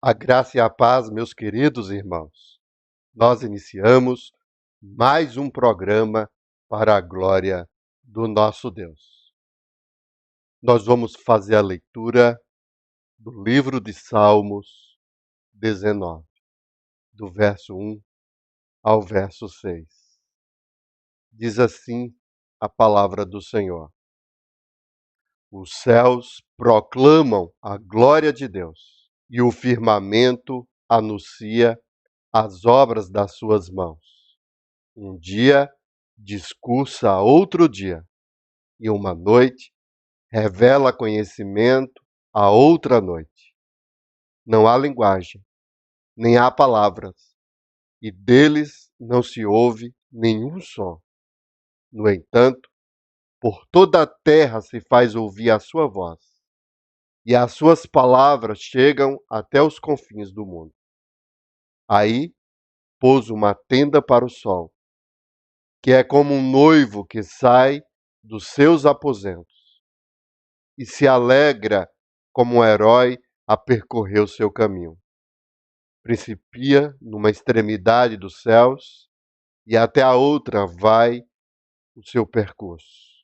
A graça e a paz, meus queridos irmãos. Nós iniciamos mais um programa para a glória do nosso Deus. Nós vamos fazer a leitura do livro de Salmos 19, do verso 1 ao verso 6. Diz assim a palavra do Senhor: Os céus proclamam a glória de Deus, e o firmamento anuncia as obras das suas mãos. Um dia discursa a outro dia, e uma noite revela conhecimento a outra noite. Não há linguagem, nem há palavras, e deles não se ouve nenhum som. No entanto, por toda a terra se faz ouvir a sua voz, e as suas palavras chegam até os confins do mundo. Aí pôs uma tenda para o sol, que é como um noivo que sai dos seus aposentos, e se alegra como um herói a percorrer o seu caminho. Principia numa extremidade dos céus, e até a outra vai o seu percurso.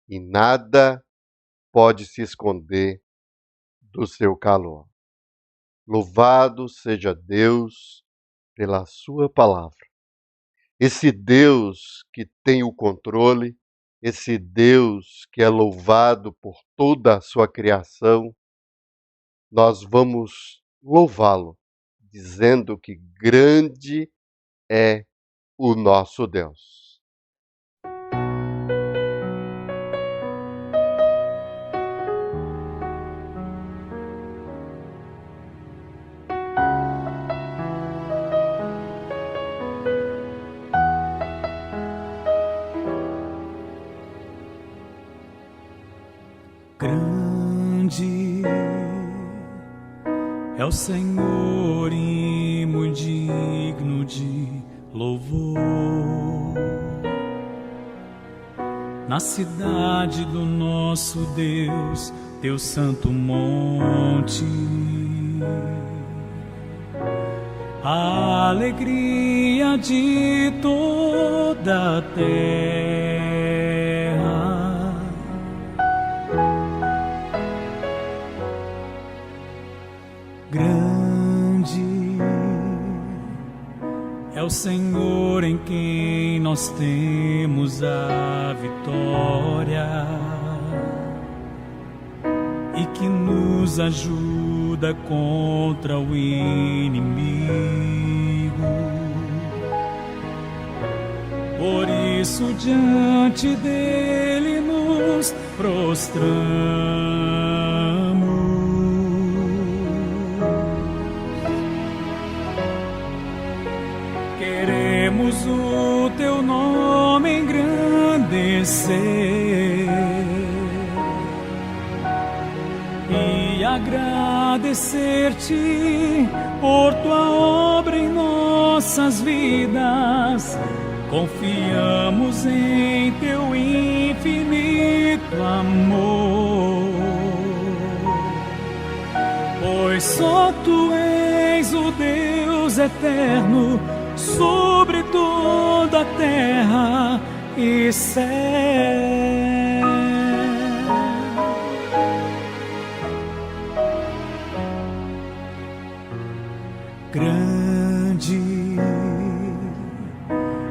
E nada pode se esconder do seu calor. Louvado seja Deus pela sua palavra. Esse Deus que tem o controle, esse Deus que é louvado por toda a sua criação, nós vamos louvá-lo, dizendo que grande é o nosso Deus. Grande é o Senhor e muito digno de louvor. Na cidade do nosso Deus, teu santo monte, a alegria de toda a terra. Grande é o Senhor em quem nós temos a vitória e que nos ajuda contra o inimigo. Por isso diante dele nos prostramos. Queremos o teu nome engrandecer e agradecer-te por tua obra em nossas vidas. Confiamos em teu infinito amor, pois só tu és o Deus eterno sobre toda a terra e céu. Grande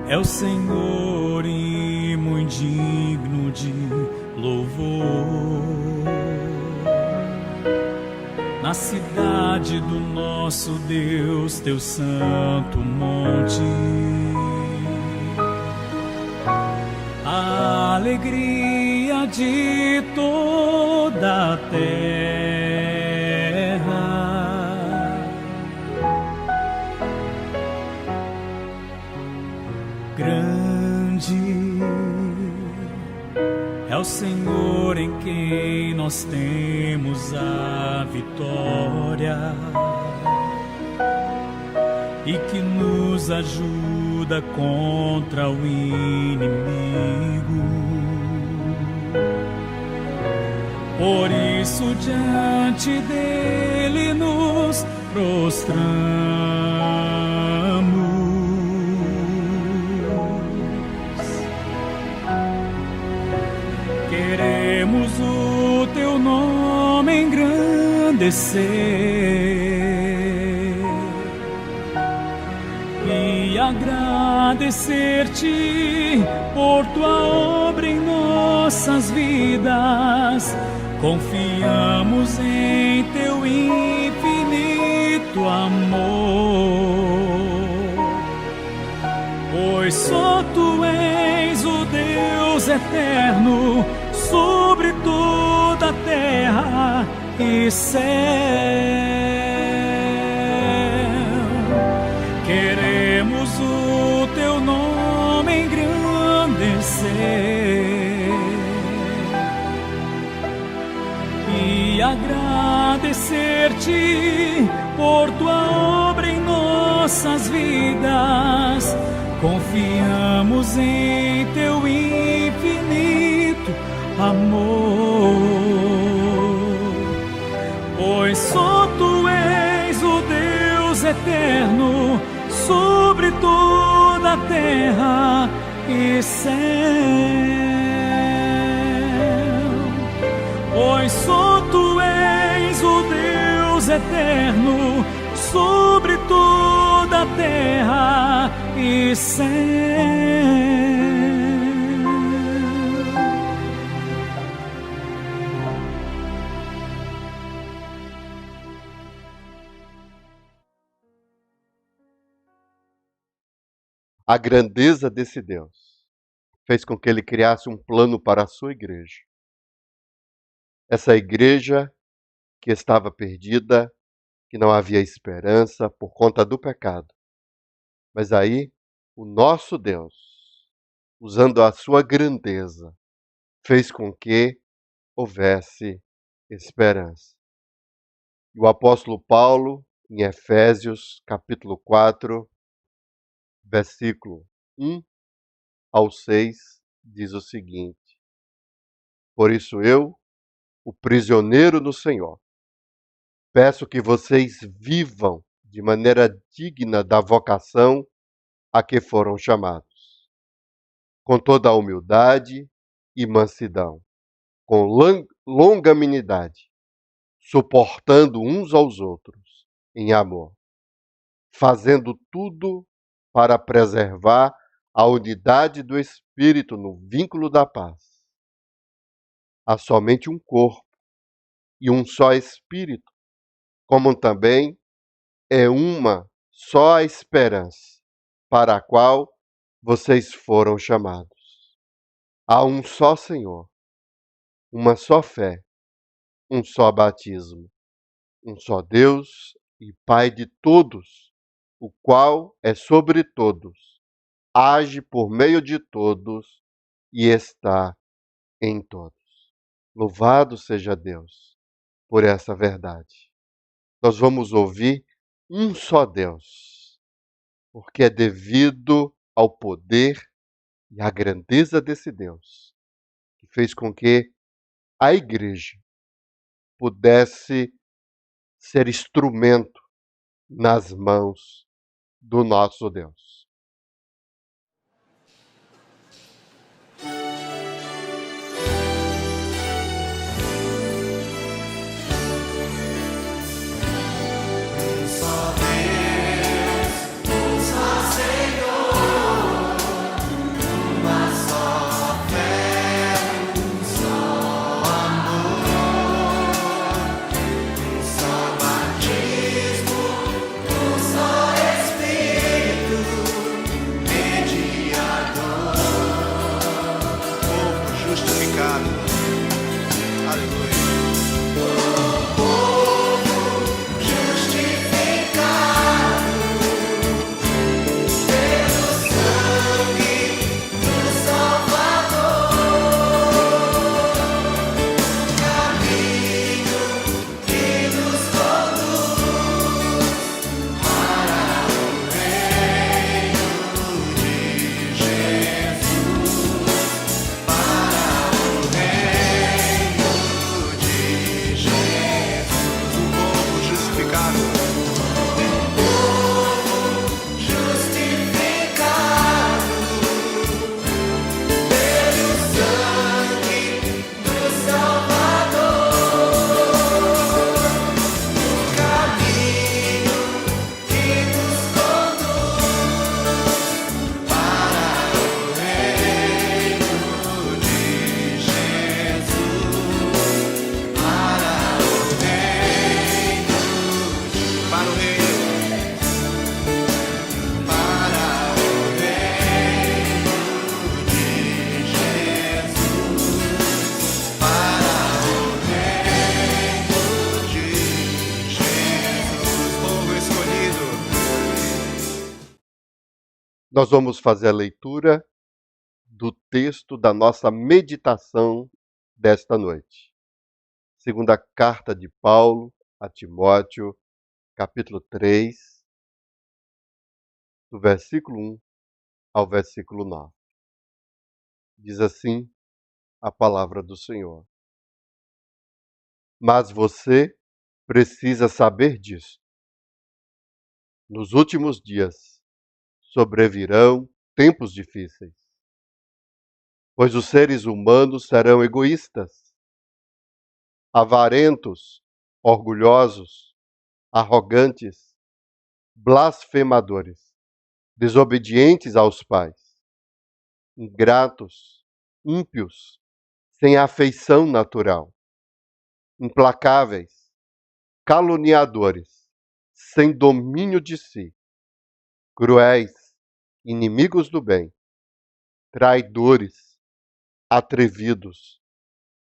é o Senhor e muito digno de louvor. Na cidade do nosso Deus, teu santo monte, a alegria de toda a terra. Grande é o Senhor em quem nós temos a vitória e que nos ajuda contra o inimigo. Por isso diante dele nos prostramos. Queremos o teu nome engrandecer e agradecer-te por tua obra em nossas vidas. Confiamos em teu infinito amor, pois só tu és o Deus eterno sobre toda a terra e céu. Queremos o teu nome engrandecer e agradecer-te por tua obra em nossas vidas. Confiamos em teu infinito amor, pois só tu és o Deus eterno sobre toda a terra e céu. Pois só tu és o Deus eterno sobre toda a terra e céu. A grandeza desse Deus fez com que ele criasse um plano para a sua igreja. Essa igreja que estava perdida, que não havia esperança por conta do pecado. Mas aí, o nosso Deus, usando a sua grandeza, fez com que houvesse esperança. E o apóstolo Paulo, em Efésios, capítulo 4, versículo 1 ao 6, diz o seguinte: Por isso eu, o prisioneiro no Senhor, peço que vocês vivam de maneira digna da vocação a que foram chamados, com toda a humildade e mansidão, com longanimidade, suportando uns aos outros em amor, fazendo tudo para preservar a unidade do Espírito no vínculo da paz. Há somente um corpo e um só Espírito, como também é uma só a esperança para a qual vocês foram chamados. Há um só Senhor, uma só fé, um só batismo, um só Deus e Pai de todos, o qual é sobre todos, age por meio de todos e está em todos. Louvado seja Deus por essa verdade. Nós vamos ouvir um só Deus, porque é devido ao poder e à grandeza desse Deus que fez com que a igreja pudesse ser instrumento nas mãos do nosso Deus. Nós vamos fazer a leitura do texto da nossa meditação desta noite. Segunda carta de Paulo a Timóteo, capítulo 3, do versículo 1 ao versículo 9. Diz assim a palavra do Senhor. Mas você precisa saber disso. Nos últimos dias sobrevirão tempos difíceis, pois os seres humanos serão egoístas, avarentos, orgulhosos, arrogantes, blasfemadores, desobedientes aos pais, ingratos, ímpios, sem afeição natural, implacáveis, caluniadores, sem domínio de si, cruéis, inimigos do bem, traidores, atrevidos,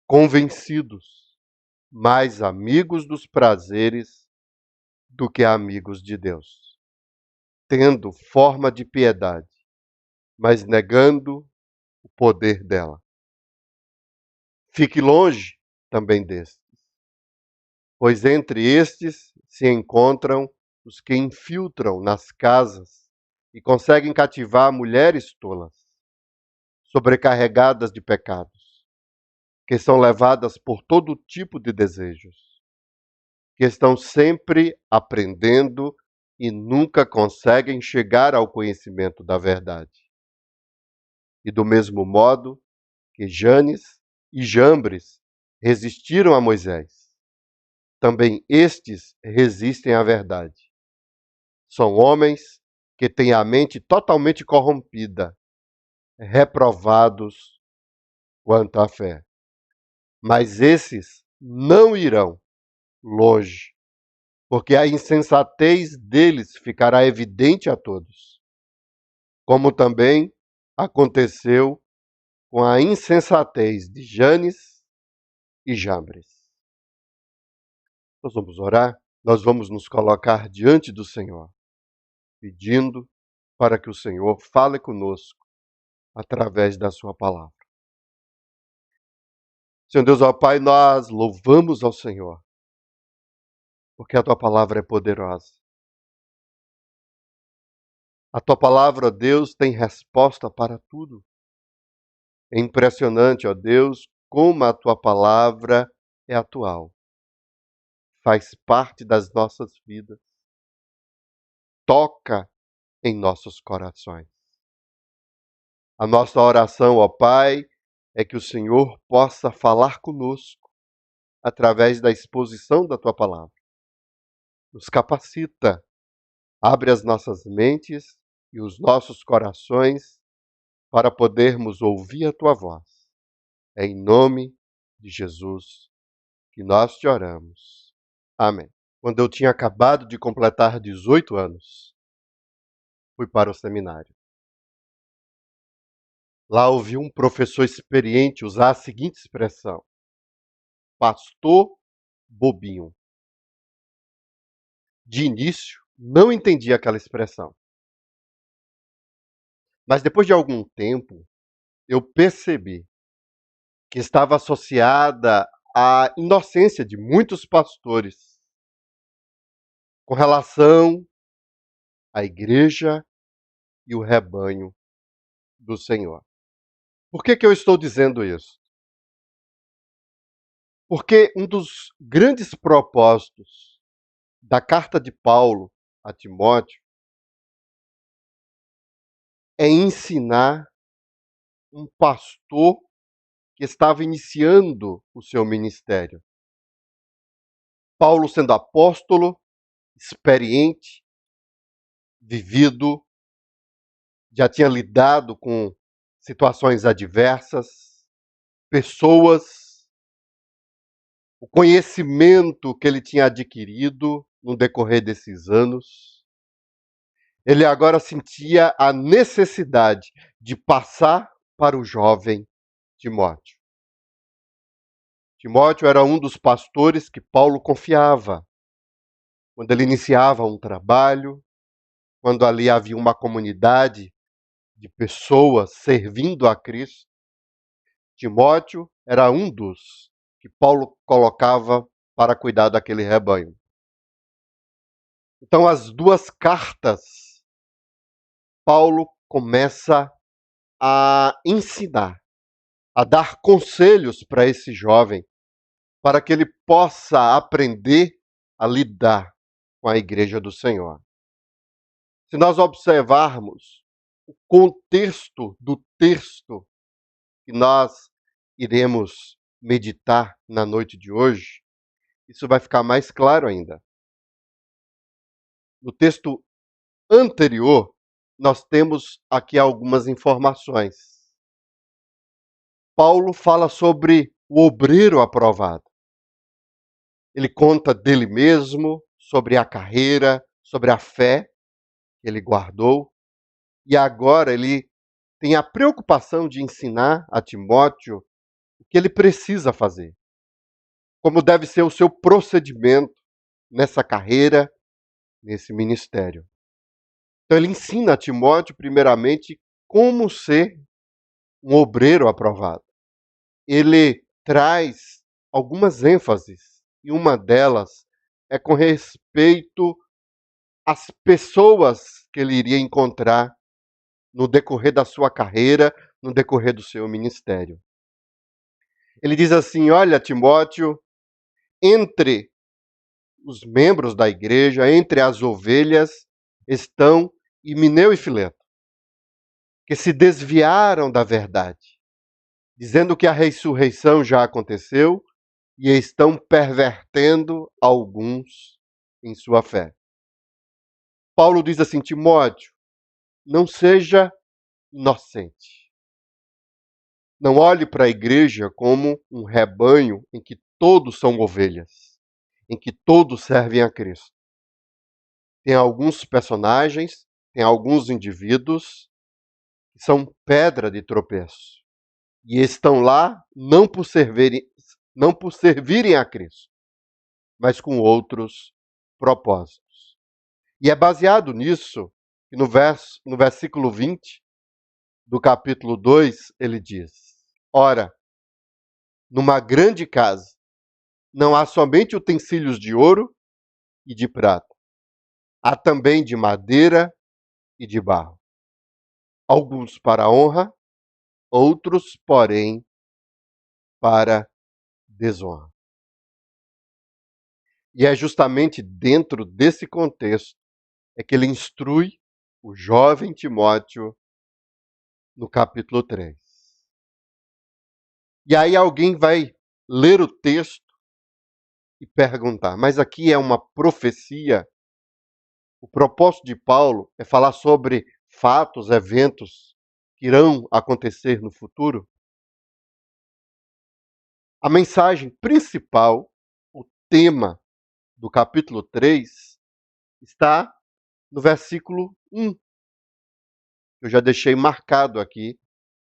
convencidos, mais amigos dos prazeres do que amigos de Deus, tendo forma de piedade, mas negando o poder dela. Fique longe também destes, pois entre estes se encontram os que infiltram nas casas e conseguem cativar mulheres tolas, sobrecarregadas de pecados, que são levadas por todo tipo de desejos, que estão sempre aprendendo e nunca conseguem chegar ao conhecimento da verdade. E do mesmo modo que Janes e Jambres resistiram a Moisés, também estes resistem à verdade. São homens que têm a mente totalmente corrompida, reprovados quanto à fé. Mas esses não irão longe, porque a insensatez deles ficará evidente a todos, como também aconteceu com a insensatez de Janes e Jambres. Nós vamos orar, nós vamos nos colocar diante do Senhor, pedindo para que o Senhor fale conosco através da sua palavra. Senhor Deus, ó Pai, nós louvamos ao Senhor, porque a tua palavra é poderosa. A tua palavra, ó Deus, tem resposta para tudo. É impressionante, ó Deus, como a tua palavra é atual. Faz parte das nossas vidas. Toca em nossos corações. A nossa oração, ó Pai, é que o Senhor possa falar conosco através da exposição da tua palavra. Nos capacita, abre as nossas mentes e os nossos corações para podermos ouvir a tua voz. É em nome de Jesus que nós te oramos. Amém. Quando eu tinha acabado de completar 18 anos, fui para o seminário. Lá ouvi um professor experiente usar a seguinte expressão: pastor bobinho. De início, não entendi aquela expressão. Mas depois de algum tempo, eu percebi que estava associada à inocência de muitos pastores com relação à igreja e o rebanho do Senhor. Por que eu estou dizendo isso? Porque um dos grandes propósitos da carta de Paulo a Timóteo é ensinar um pastor que estava iniciando o seu ministério. Paulo, sendo apóstolo, experiente, vivido, já tinha lidado com situações adversas, pessoas, o conhecimento que ele tinha adquirido no decorrer desses anos. Ele agora sentia a necessidade de passar para o jovem Timóteo. Timóteo era um dos pastores que Paulo confiava. Quando ele iniciava um trabalho, quando ali havia uma comunidade de pessoas servindo a Cristo. Timóteo era um dos que Paulo colocava para cuidar daquele rebanho. Então, as duas cartas, Paulo começa a ensinar, a dar conselhos para esse jovem, para que ele possa aprender a lidar com a igreja do Senhor. Se nós observarmos o contexto do texto que nós iremos meditar na noite de hoje, isso vai ficar mais claro ainda. No texto anterior, nós temos aqui algumas informações. Paulo fala sobre o obreiro aprovado. Ele conta dele mesmo, sobre a carreira, sobre a fé que ele guardou. E agora ele tem a preocupação de ensinar a Timóteo o que ele precisa fazer. Como deve ser o seu procedimento nessa carreira, nesse ministério. Então ele ensina a Timóteo, primeiramente, como ser um obreiro aprovado. Ele traz algumas ênfases, e uma delas é com respeito às pessoas que ele iria encontrar no decorrer da sua carreira, no decorrer do seu ministério. Ele diz assim: olha, Timóteo, entre os membros da igreja, entre as ovelhas, estão Himeneu e Fileto, que se desviaram da verdade, dizendo que a ressurreição já aconteceu e estão pervertendo alguns em sua fé. Paulo diz assim: Timóteo, não seja inocente. Não olhe para a igreja como um rebanho em que todos são ovelhas, em que todos servem a Cristo. Tem alguns personagens, tem alguns indivíduos que são pedra de tropeço e estão lá não por servirem a Cristo, mas com outros propósitos. E é baseado nisso que no versículo 20 do capítulo 2, ele diz: ora, numa grande casa não há somente utensílios de ouro e de prata, há também de madeira e de barro. Alguns para honra, outros, porém, para desonra. E é justamente dentro desse contexto é que ele instrui o jovem Timóteo no capítulo 3. E aí alguém vai ler o texto e perguntar, mas aqui é uma profecia? O propósito de Paulo é falar sobre fatos, eventos que irão acontecer no futuro? A mensagem principal, o tema do capítulo 3, está no versículo 1. Eu já deixei marcado aqui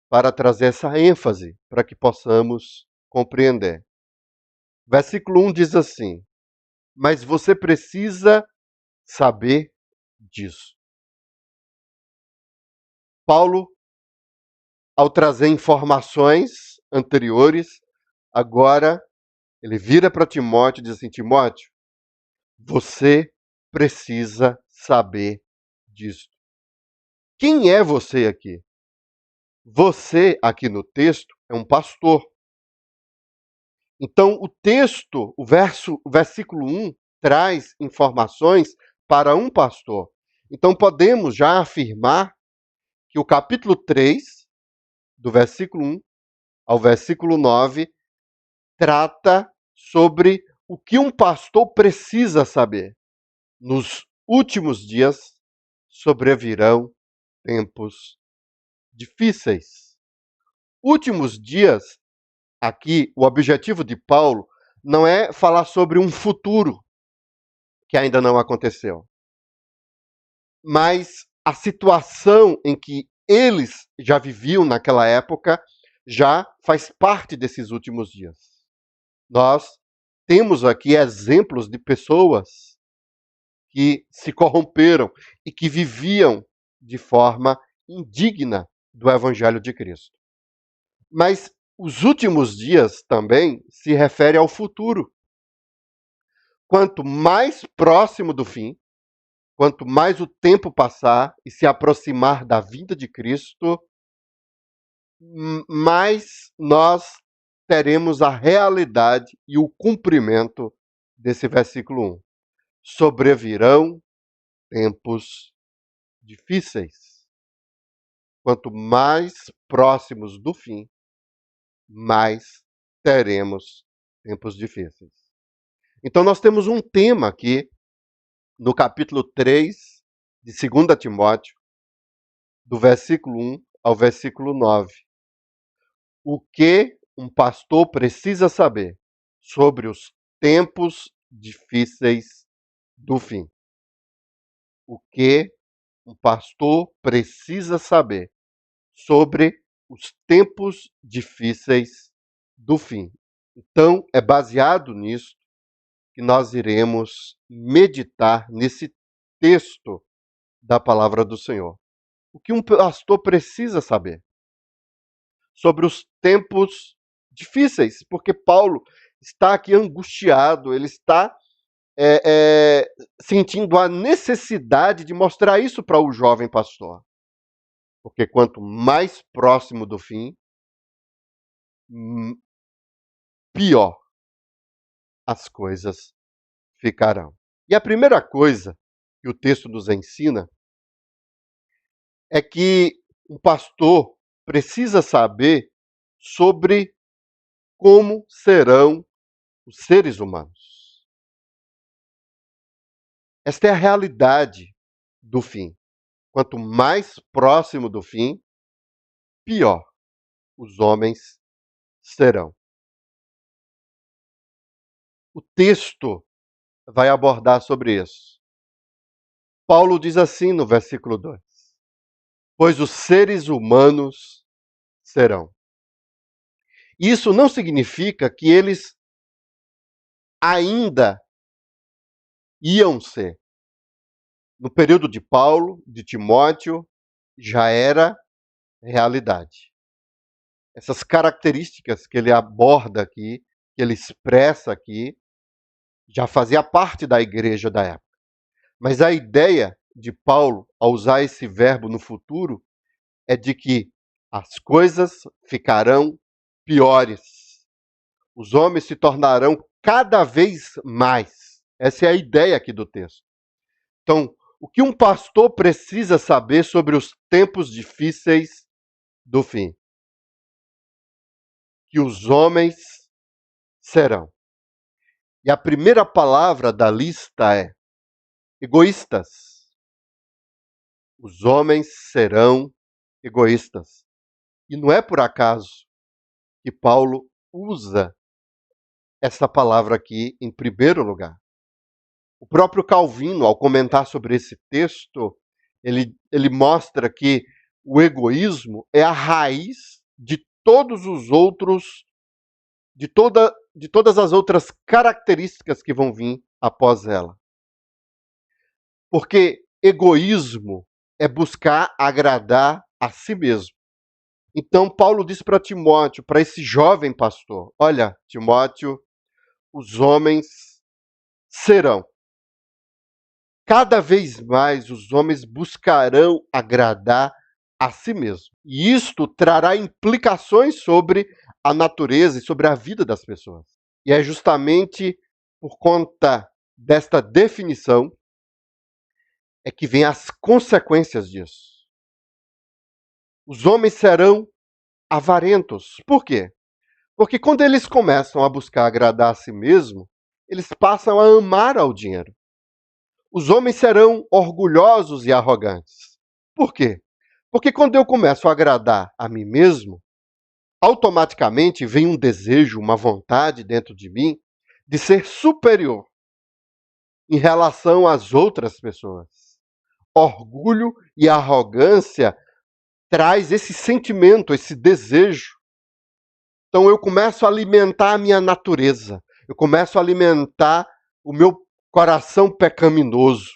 para trazer essa ênfase, para que possamos compreender. Versículo 1 diz assim: mas você precisa saber disso. Paulo, ao trazer informações anteriores, agora ele vira para Timóteo e diz assim: Timóteo, você precisa saber disso. Quem é você aqui? Você, aqui no texto, é um pastor. Então, o texto, o versículo 1, traz informações para um pastor. Então, podemos já afirmar que o capítulo 3, do versículo 1 ao versículo 9, trata sobre o que um pastor precisa saber. Nos últimos dias sobrevirão tempos difíceis. Últimos dias, aqui, o objetivo de Paulo não é falar sobre um futuro que ainda não aconteceu, mas a situação em que eles já viviam naquela época já faz parte desses últimos dias. Nós temos aqui exemplos de pessoas que se corromperam e que viviam de forma indigna do Evangelho de Cristo. Mas os últimos dias também se refere ao futuro. Quanto mais próximo do fim, quanto mais o tempo passar e se aproximar da vinda de Cristo, mais nós teremos a realidade e o cumprimento desse versículo 1. Sobrevirão tempos difíceis. Quanto mais próximos do fim, mais teremos tempos difíceis. Então nós temos um tema aqui no capítulo 3 de 2 Timóteo, do versículo 1 ao versículo 9. O que um pastor precisa saber sobre os tempos difíceis do fim. O que um pastor precisa saber sobre os tempos difíceis do fim. Então, é baseado nisso que nós iremos meditar nesse texto da palavra do Senhor. O que um pastor precisa saber sobre os tempos difíceis, porque Paulo está aqui angustiado, ele está sentindo a necessidade de mostrar isso para o jovem pastor. Porque quanto mais próximo do fim, pior as coisas ficarão. E a primeira coisa que o texto nos ensina é que um pastor precisa saber sobre como serão os seres humanos. Esta é a realidade do fim. Quanto mais próximo do fim, pior os homens serão. O texto vai abordar sobre isso. Paulo diz assim no versículo 2: pois os seres humanos serão. Isso não significa que eles ainda iam ser. No período de Paulo, de Timóteo, já era realidade. Essas características que ele aborda aqui, que ele expressa aqui, já fazia parte da igreja da época. Mas a ideia de Paulo, ao usar esse verbo no futuro, é de que as coisas ficarão piores. Os homens se tornarão cada vez mais. Essa é a ideia aqui do texto. Então, o que um pastor precisa saber sobre os tempos difíceis do fim? Que os homens serão. E a primeira palavra da lista é egoístas. Os homens serão egoístas. E não é por acaso que Paulo usa essa palavra aqui em primeiro lugar. O próprio Calvino, ao comentar sobre esse texto, ele mostra que o egoísmo é a raiz de todos os outros, de todas as outras características que vão vir após ela. Porque egoísmo é buscar agradar a si mesmo. Então Paulo diz para Timóteo, para esse jovem pastor: olha, Timóteo, os homens serão. Cada vez mais os homens buscarão agradar a si mesmo. E isto trará implicações sobre a natureza e sobre a vida das pessoas. E é justamente por conta desta definição é que vem as consequências disso. Os homens serão avarentos. Por quê? Porque quando eles começam a buscar agradar a si mesmo, eles passam a amar ao dinheiro. Os homens serão orgulhosos e arrogantes. Por quê? Porque quando eu começo a agradar a mim mesmo, automaticamente vem um desejo, uma vontade dentro de mim de ser superior em relação às outras pessoas. Orgulho e arrogância traz esse sentimento, esse desejo. Então eu começo a alimentar a minha natureza. Eu começo a alimentar o meu coração pecaminoso.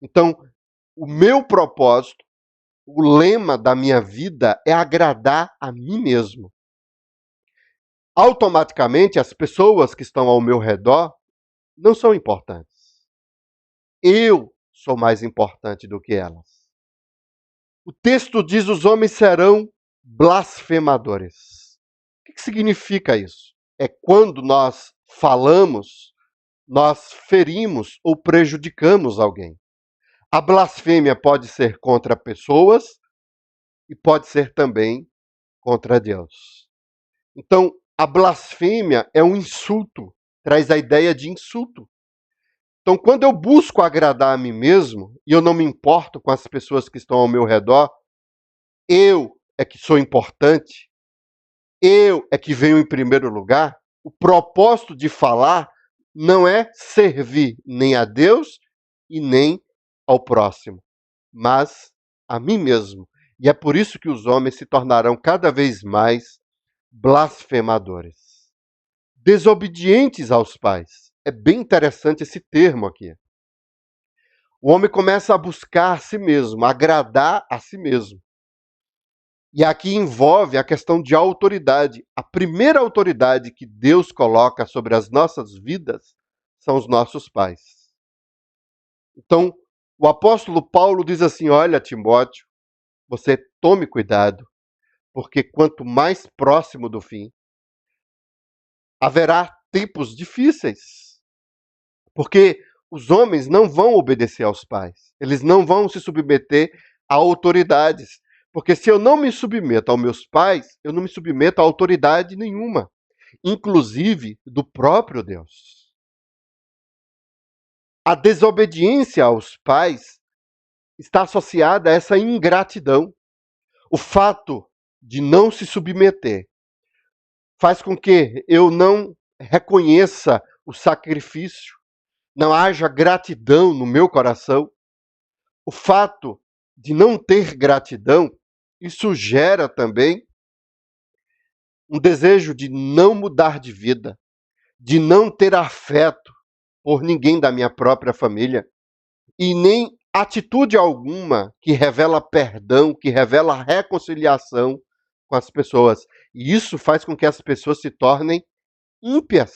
Então, o meu propósito o lema da minha vida é agradar a mim mesmo. Automaticamente, as pessoas que estão ao meu redor não são importantes. Eu sou mais importante do que elas. O texto diz: os homens serão blasfemadores. O que significa isso? É quando nós falamos, nós ferimos ou prejudicamos alguém. A blasfêmia pode ser contra pessoas e pode ser também contra Deus. Então, a blasfêmia é um insulto, traz a ideia de insulto. Então, quando eu busco agradar a mim mesmo, e eu não me importo com as pessoas que estão ao meu redor, eu é que sou importante, eu é que venho em primeiro lugar, o propósito de falar não é servir nem a Deus e nem ao próximo, mas a mim mesmo. E é por isso que os homens se tornarão cada vez mais blasfemadores, desobedientes aos pais. É bem interessante esse termo aqui. O homem começa a buscar a si mesmo, agradar a si mesmo. E aqui envolve a questão de autoridade. A primeira autoridade que Deus coloca sobre as nossas vidas são os nossos pais. Então, o apóstolo Paulo diz assim: olha, Timóteo, você tome cuidado, porque quanto mais próximo do fim, haverá tempos difíceis. Porque os homens não vão obedecer aos pais, eles não vão se submeter a autoridades. Porque se eu não me submeto aos meus pais, eu não me submeto a autoridade nenhuma, inclusive do próprio Deus. A desobediência aos pais está associada a essa ingratidão. O fato de não se submeter faz com que eu não reconheça o sacrifício, não haja gratidão no meu coração. O fato de não ter gratidão, isso gera também um desejo de não mudar de vida, de não ter afeto por ninguém da minha própria família, e nem atitude alguma que revela perdão, que revela reconciliação com as pessoas. E isso faz com que as pessoas se tornem ímpias,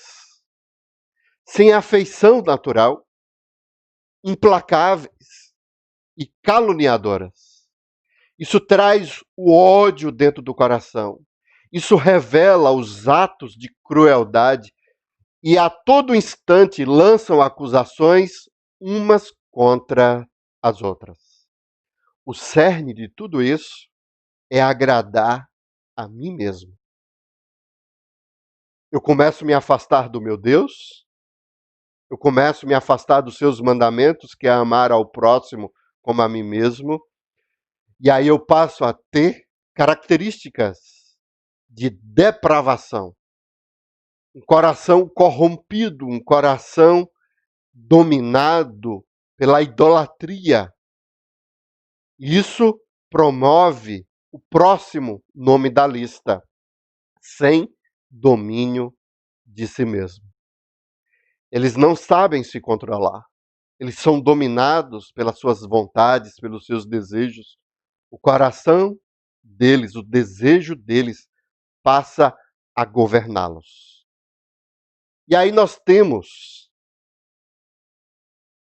sem afeição natural, implacáveis e caluniadoras. Isso traz o ódio dentro do coração. Isso revela os atos de crueldade e a todo instante lançam acusações umas contra as outras. O cerne de tudo isso é agradar a mim mesmo. Eu começo a me afastar do meu Deus, eu começo a me afastar dos seus mandamentos, que é amar ao próximo como a mim mesmo, e aí eu passo a ter características de depravação. Um coração corrompido, um coração dominado pela idolatria. Isso promove o próximo nome da lista, sem domínio de si mesmo. Eles não sabem se controlar. Eles são dominados pelas suas vontades, pelos seus desejos. O coração deles, o desejo deles, passa a governá-los. E aí nós temos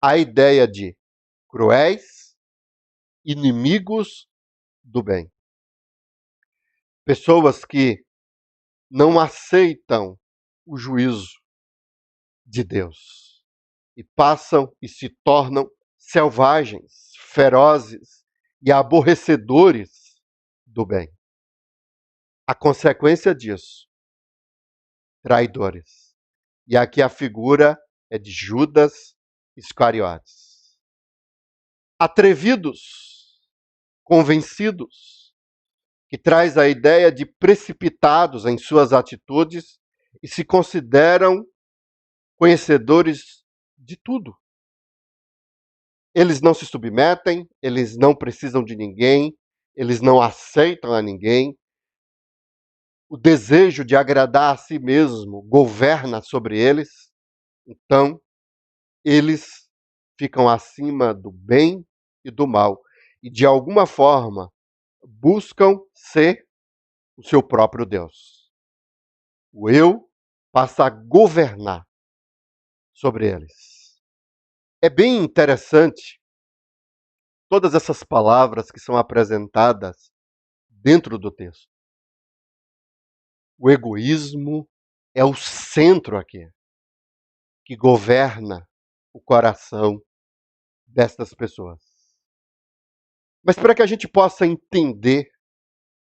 a ideia de cruéis, inimigos do bem. Pessoas que não aceitam o juízo de Deus e passam e se tornam selvagens, ferozes e aborrecedores do bem. A consequência disso, traidores. E aqui a figura é de Judas Iscariotes. Atrevidos, convencidos, que traz a ideia de precipitados em suas atitudes e se consideram conhecedores de tudo. Eles não se submetem, eles não precisam de ninguém, eles não aceitam a ninguém. O desejo de agradar a si mesmo governa sobre eles, então eles ficam acima do bem e do mal. E de alguma forma, buscam ser o seu próprio Deus. O eu passa a governar sobre eles. É bem interessante todas essas palavras que são apresentadas dentro do texto. O egoísmo é o centro aqui, que governa o coração destas pessoas. Mas para que a gente possa entender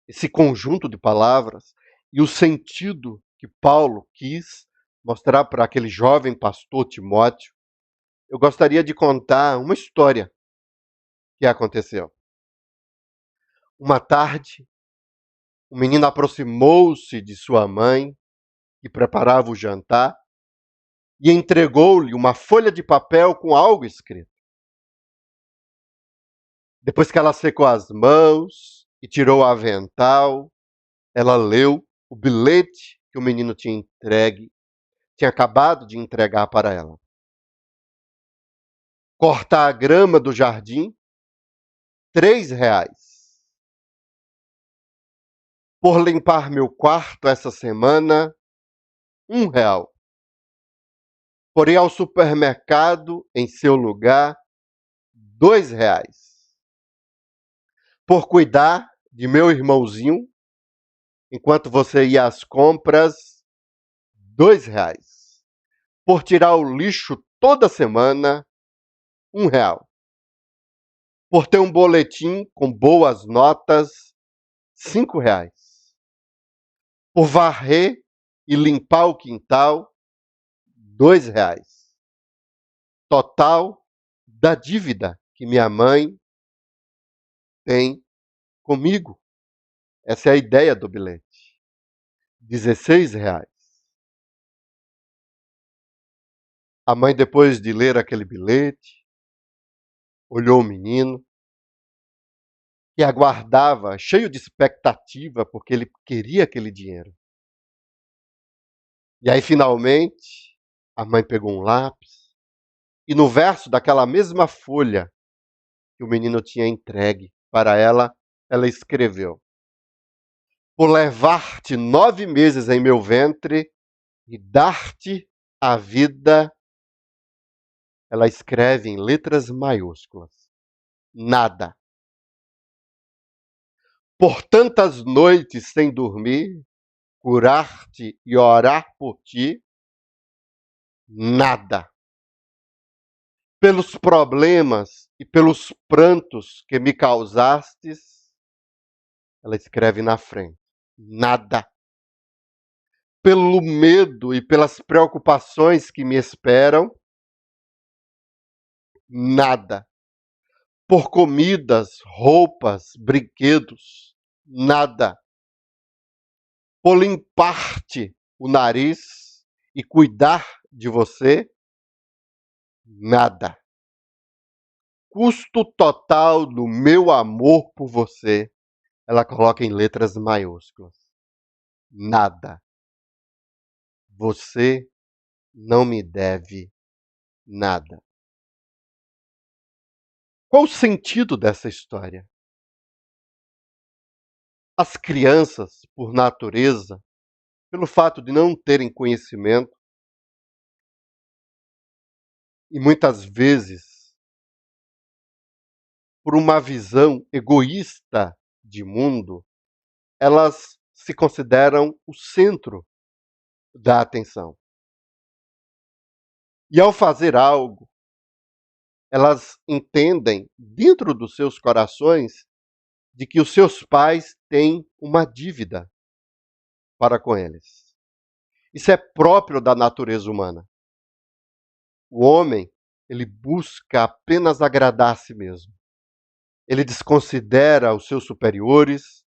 esse conjunto de palavras e o sentido que Paulo quis mostrar para aquele jovem pastor Timóteo, eu gostaria de contar uma história que aconteceu. Uma tarde, o menino aproximou-se de sua mãe, que preparava o jantar, e entregou-lhe uma folha de papel com algo escrito. Depois que ela secou as mãos e tirou o avental, ela leu o bilhete que o menino tinha acabado de entregar para ela. Cortar a grama do jardim, R$ 3. Por limpar meu quarto essa semana, R$ 1. Por ir ao supermercado em seu lugar, R$ 2. Por cuidar de meu irmãozinho, enquanto você ia às compras, R$ 2. Por tirar o lixo toda semana, R$ 1. Por ter um boletim com boas notas, R$ 5. Por varrer e limpar o quintal, R$ 2. Total da dívida que minha mãe tem comigo. Essa é a ideia do bilhete. R$ 16. A mãe, depois de ler aquele bilhete, olhou o menino, que aguardava, cheio de expectativa, porque ele queria aquele dinheiro. E aí, finalmente, a mãe pegou um lápis e no verso daquela mesma folha que o menino tinha entregue para ela, ela escreveu: por levar-te 9 meses em meu ventre e dar-te a vida. Ela escreve em letras maiúsculas: nada. Por tantas noites sem dormir, curar-te e orar por ti, nada. Pelos problemas e pelos prantos que me causastes, ela escreve na frente: nada. Pelo medo e pelas preocupações que me esperam, nada. Por comidas, roupas, brinquedos, nada. Por limpar-te o nariz e cuidar de você, nada. Custo total do meu amor por você, ela coloca em letras maiúsculas: nada. Você não me deve nada. Qual o sentido dessa história? As crianças, por natureza, pelo fato de não terem conhecimento, e muitas vezes por uma visão egoísta de mundo, elas se consideram o centro da atenção. E ao fazer algo, elas entendem dentro dos seus corações de que os seus pais têm uma dívida para com eles. Isso é próprio da natureza humana. O homem, ele busca apenas agradar a si mesmo. Ele desconsidera os seus superiores,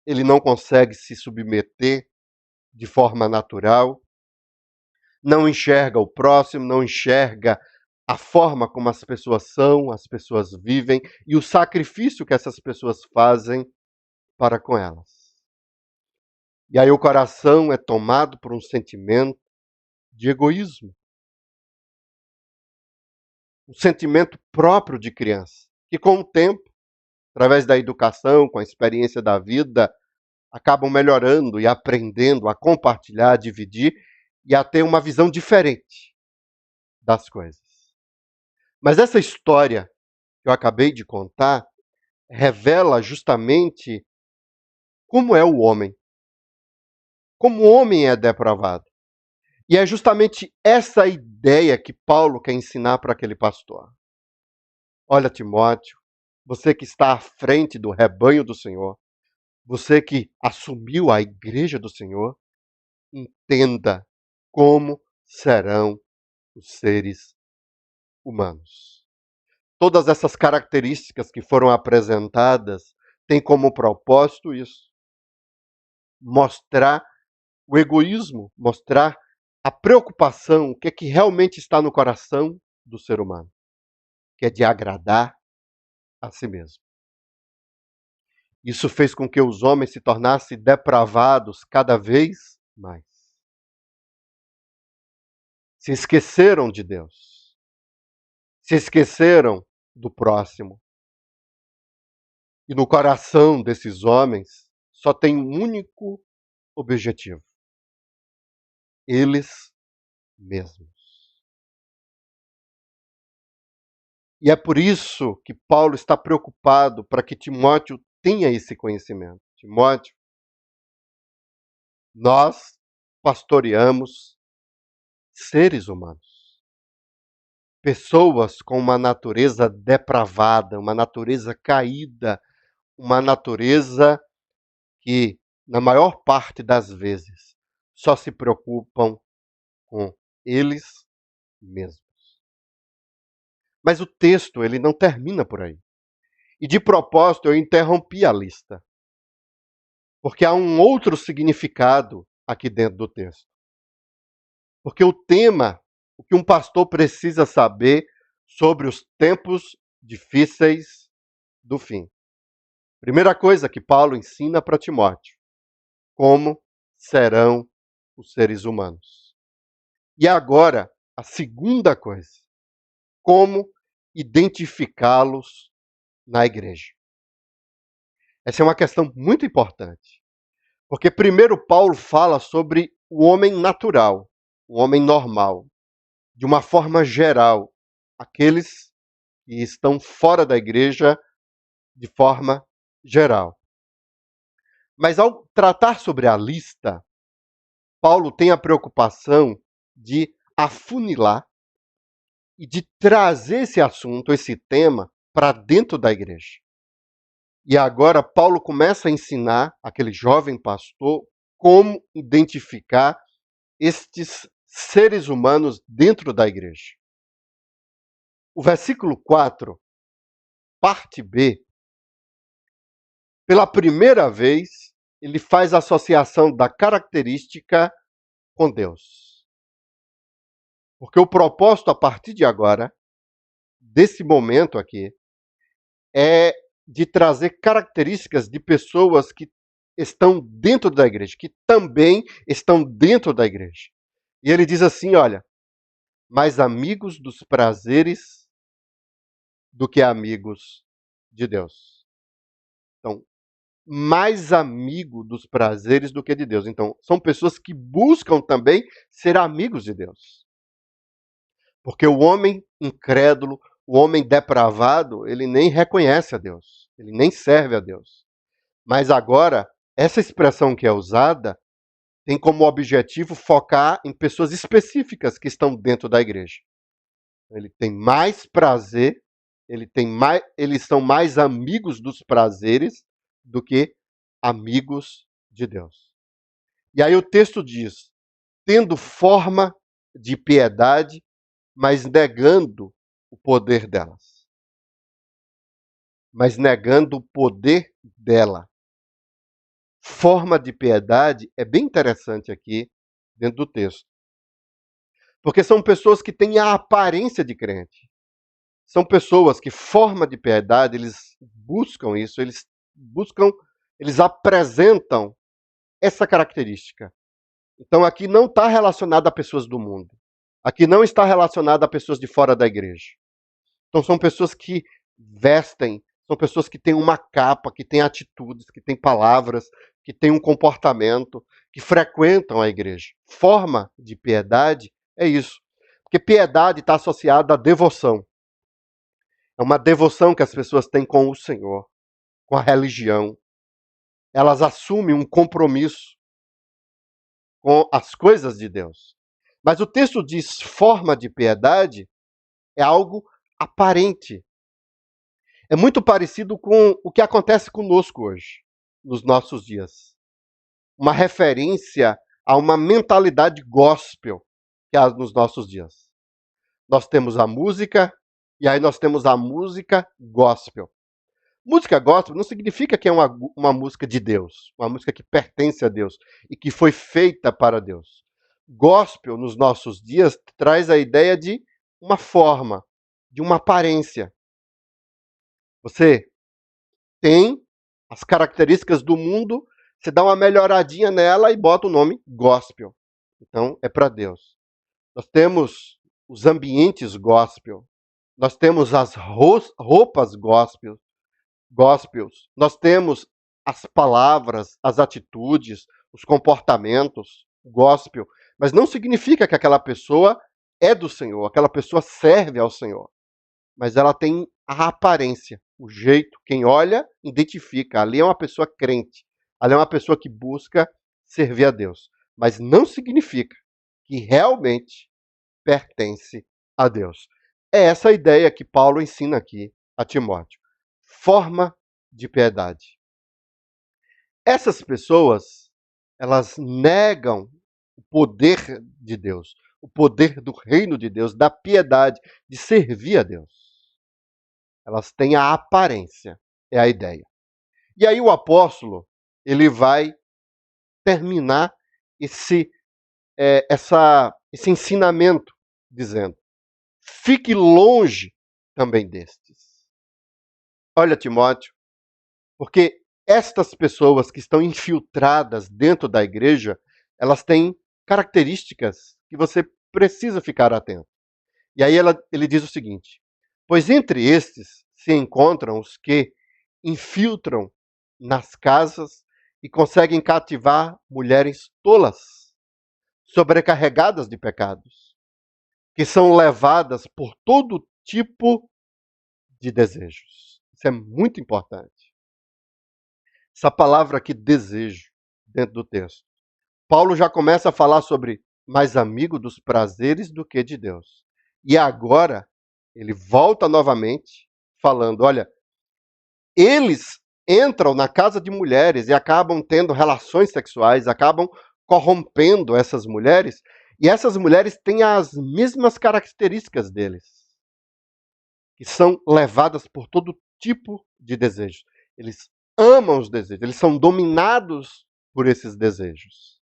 ele não consegue se submeter de forma natural, não enxerga o próximo, não enxerga a forma como as pessoas são, as pessoas vivem e o sacrifício que essas pessoas fazem para com elas. E aí o coração é tomado por um sentimento de egoísmo. Um sentimento próprio de criança, que com o tempo através da educação, com a experiência da vida, acabam melhorando e aprendendo a compartilhar, a dividir e a ter uma visão diferente das coisas. Mas essa história que eu acabei de contar revela justamente como é o homem. Como o homem é depravado. E é justamente essa ideia que Paulo quer ensinar para aquele pastor. Olha, Timóteo, você que está à frente do rebanho do Senhor, você que assumiu a igreja do Senhor, entenda como serão os seres humanos. Todas essas características que foram apresentadas têm como propósito isso: mostrar o egoísmo, mostrar a preocupação, o que é que realmente está no coração do ser humano, que é de agradar a si mesmo. Isso fez com que os homens se tornassem depravados cada vez mais. Se esqueceram de Deus. Se esqueceram do próximo. E no coração desses homens só tem um único objetivo: eles mesmos. E é por isso que Paulo está preocupado para que Timóteo tenha esse conhecimento. Timóteo, nós pastoreamos seres humanos. Pessoas com uma natureza depravada, uma natureza caída, uma natureza que, na maior parte das vezes, só se preocupam com eles mesmos. Mas o texto, ele não termina por aí. E de propósito eu interrompi a lista, porque há um outro significado aqui dentro do texto. Porque o tema, o que um pastor precisa saber sobre os tempos difíceis do fim. Primeira coisa que Paulo ensina para Timóteo: como serão os seres humanos. E agora, a segunda coisa: como identificá-los na igreja. Essa é uma questão muito importante, porque primeiro Paulo fala sobre o homem natural, o homem normal, de uma forma geral, aqueles que estão fora da igreja de forma geral. Mas ao tratar sobre a lista, Paulo tem a preocupação de afunilar e de trazer esse assunto, esse tema, para dentro da igreja. E agora Paulo começa a ensinar aquele jovem pastor como identificar estes seres humanos dentro da igreja. O versículo 4, parte B, pela primeira vez, ele faz a associação da característica com Deus. Porque o propósito, a partir de agora, desse momento aqui, é de trazer características de pessoas que estão dentro da igreja, que também estão dentro da igreja. E ele diz assim, olha, mais amigos dos prazeres do que amigos de Deus. Então, mais amigo dos prazeres do que de Deus. Então, são pessoas que buscam também ser amigos de Deus. Porque o homem incrédulo, o homem depravado, ele nem reconhece a Deus, ele nem serve a Deus. Mas agora, essa expressão que é usada tem como objetivo focar em pessoas específicas que estão dentro da igreja. Ele tem mais prazer, eles são mais amigos dos prazeres do que amigos de Deus. E aí o texto diz, tendo forma de piedade, mas negando o poder delas. Mas negando o poder dela. Forma de piedade é bem interessante aqui dentro do texto. Porque são pessoas que têm a aparência de crente. São pessoas que, forma de piedade, eles buscam isso, eles apresentam essa característica. Então aqui não está relacionado a pessoas do mundo. Aqui não está relacionado a pessoas de fora da igreja. Então são pessoas que vestem, São pessoas que têm uma capa, que têm atitudes, que têm palavras, que têm um comportamento, que frequentam a igreja. Forma de piedade é isso. Porque piedade está associada à devoção. É uma devoção que as pessoas têm com o Senhor, com a religião. Elas assumem um compromisso com as coisas de Deus. Mas o texto diz forma de piedade é algo aparente. É muito parecido com o que acontece conosco hoje, nos nossos dias. Uma referência a uma mentalidade gospel que há nos nossos dias. Nós temos a música, e aí nós temos a música gospel. Música gospel não significa que é uma música de Deus, uma música que pertence a Deus e que foi feita para Deus. Gospel, nos nossos dias, traz a ideia de uma forma, de uma aparência. Você tem as características do mundo, você dá uma melhoradinha nela e bota o nome gospel. Então, é para Deus. Nós temos os ambientes gospel, nós temos as roupas gospels, nós temos as palavras, as atitudes, os comportamentos gospel, mas não significa que aquela pessoa é do Senhor, aquela pessoa serve ao Senhor, mas ela tem a aparência, o jeito, quem olha, identifica, ali é uma pessoa crente, ali é uma pessoa que busca servir a Deus, mas não significa que realmente pertence a Deus. É essa a ideia que Paulo ensina aqui a Timóteo. Forma de piedade. Essas pessoas, elas negam o poder de Deus, o poder do reino de Deus, da piedade, de servir a Deus. Elas têm a aparência, é a ideia. E aí o apóstolo, ele vai terminar esse ensinamento dizendo: fique longe também destes. Olha, Timóteo, porque estas pessoas que estão infiltradas dentro da igreja, elas têm características que você precisa ficar atento. E aí ele diz o seguinte: pois entre estes se encontram os que infiltram nas casas e conseguem cativar mulheres tolas, sobrecarregadas de pecados, que são levadas por todo tipo de desejos. Isso é muito importante. Essa palavra aqui, desejo, dentro do texto. Paulo já começa a falar sobre mais amigo dos prazeres do que de Deus. E agora, ele volta novamente falando, olha, eles entram na casa de mulheres e acabam tendo relações sexuais, acabam corrompendo essas mulheres, e essas mulheres têm as mesmas características deles, que são levadas por todo tipo de desejo. Eles amam os desejos, eles são dominados por esses desejos,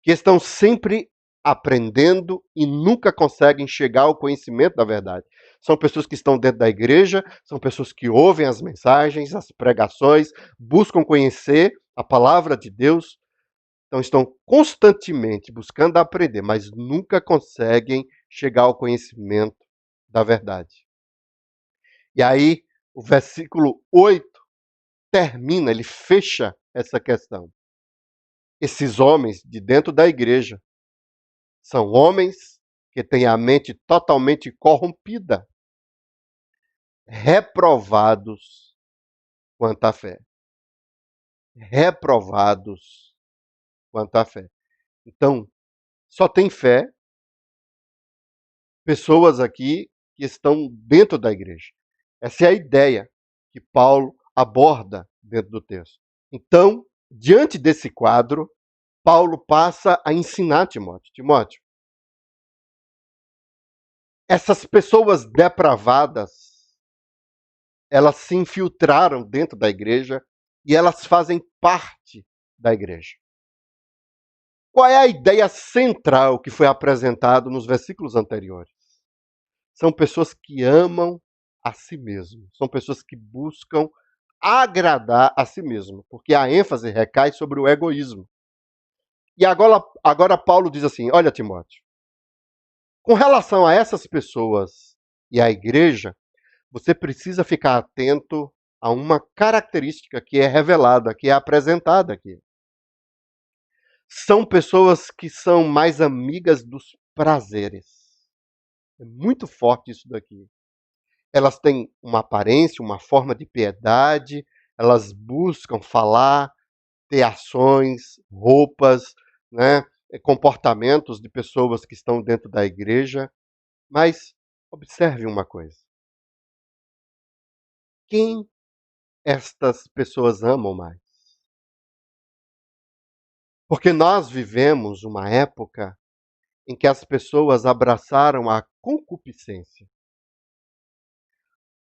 que estão sempre aprendendo e nunca conseguem chegar ao conhecimento da verdade. São pessoas que estão dentro da igreja, são pessoas que ouvem as mensagens, as pregações, buscam conhecer a palavra de Deus, então estão constantemente buscando aprender, mas nunca conseguem chegar ao conhecimento da verdade. E aí, o versículo 8 termina, ele fecha essa questão. Esses homens de dentro da igreja são homens que têm a mente totalmente corrompida, reprovados quanto à fé. Reprovados quanto à fé. Então, só tem fé pessoas aqui que estão dentro da igreja. Essa é a ideia que Paulo aborda dentro do texto. Então, diante desse quadro, Paulo passa a ensinar Timóteo. Timóteo, essas pessoas depravadas, elas se infiltraram dentro da igreja e elas fazem parte da igreja. Qual é a ideia central que foi apresentada nos versículos anteriores? São pessoas que amam a si mesmo. São pessoas que buscam agradar a si mesmo, porque a ênfase recai sobre o egoísmo. E agora Paulo diz assim, olha, Timóteo, com relação a essas pessoas e à igreja, você precisa ficar atento a uma característica que é revelada, que é apresentada aqui. São pessoas que são mais amigas dos prazeres. É muito forte isso daqui. Elas têm uma aparência, uma forma de piedade, elas buscam falar, ter ações, roupas, né, comportamentos de pessoas que estão dentro da igreja. Mas observe uma coisa. Quem estas pessoas amam mais? Porque nós vivemos uma época em que as pessoas abraçaram a concupiscência.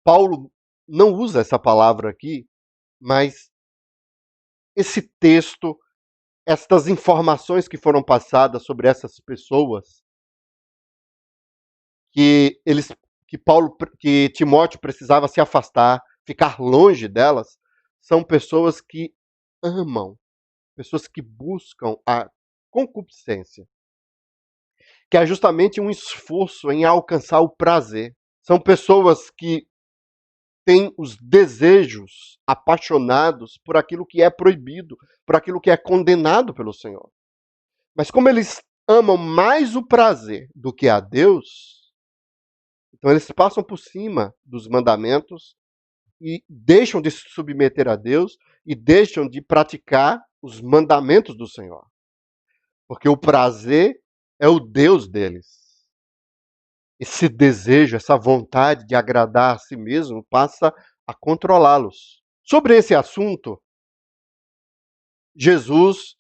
Paulo não usa essa palavra aqui, mas esse texto, estas informações que foram passadas sobre essas pessoas, que Timóteo precisava se afastar, ficar longe delas, são pessoas que amam, pessoas que buscam a concupiscência, que é justamente um esforço em alcançar o prazer. São pessoas que têm os desejos apaixonados por aquilo que é proibido, por aquilo que é condenado pelo Senhor. Mas como eles amam mais o prazer do que a Deus, então eles passam por cima dos mandamentos e deixam de se submeter a Deus e deixam de praticar os mandamentos do Senhor. Porque o prazer é o Deus deles. Esse desejo, essa vontade de agradar a si mesmo passa a controlá-los. Sobre esse assunto, Jesus,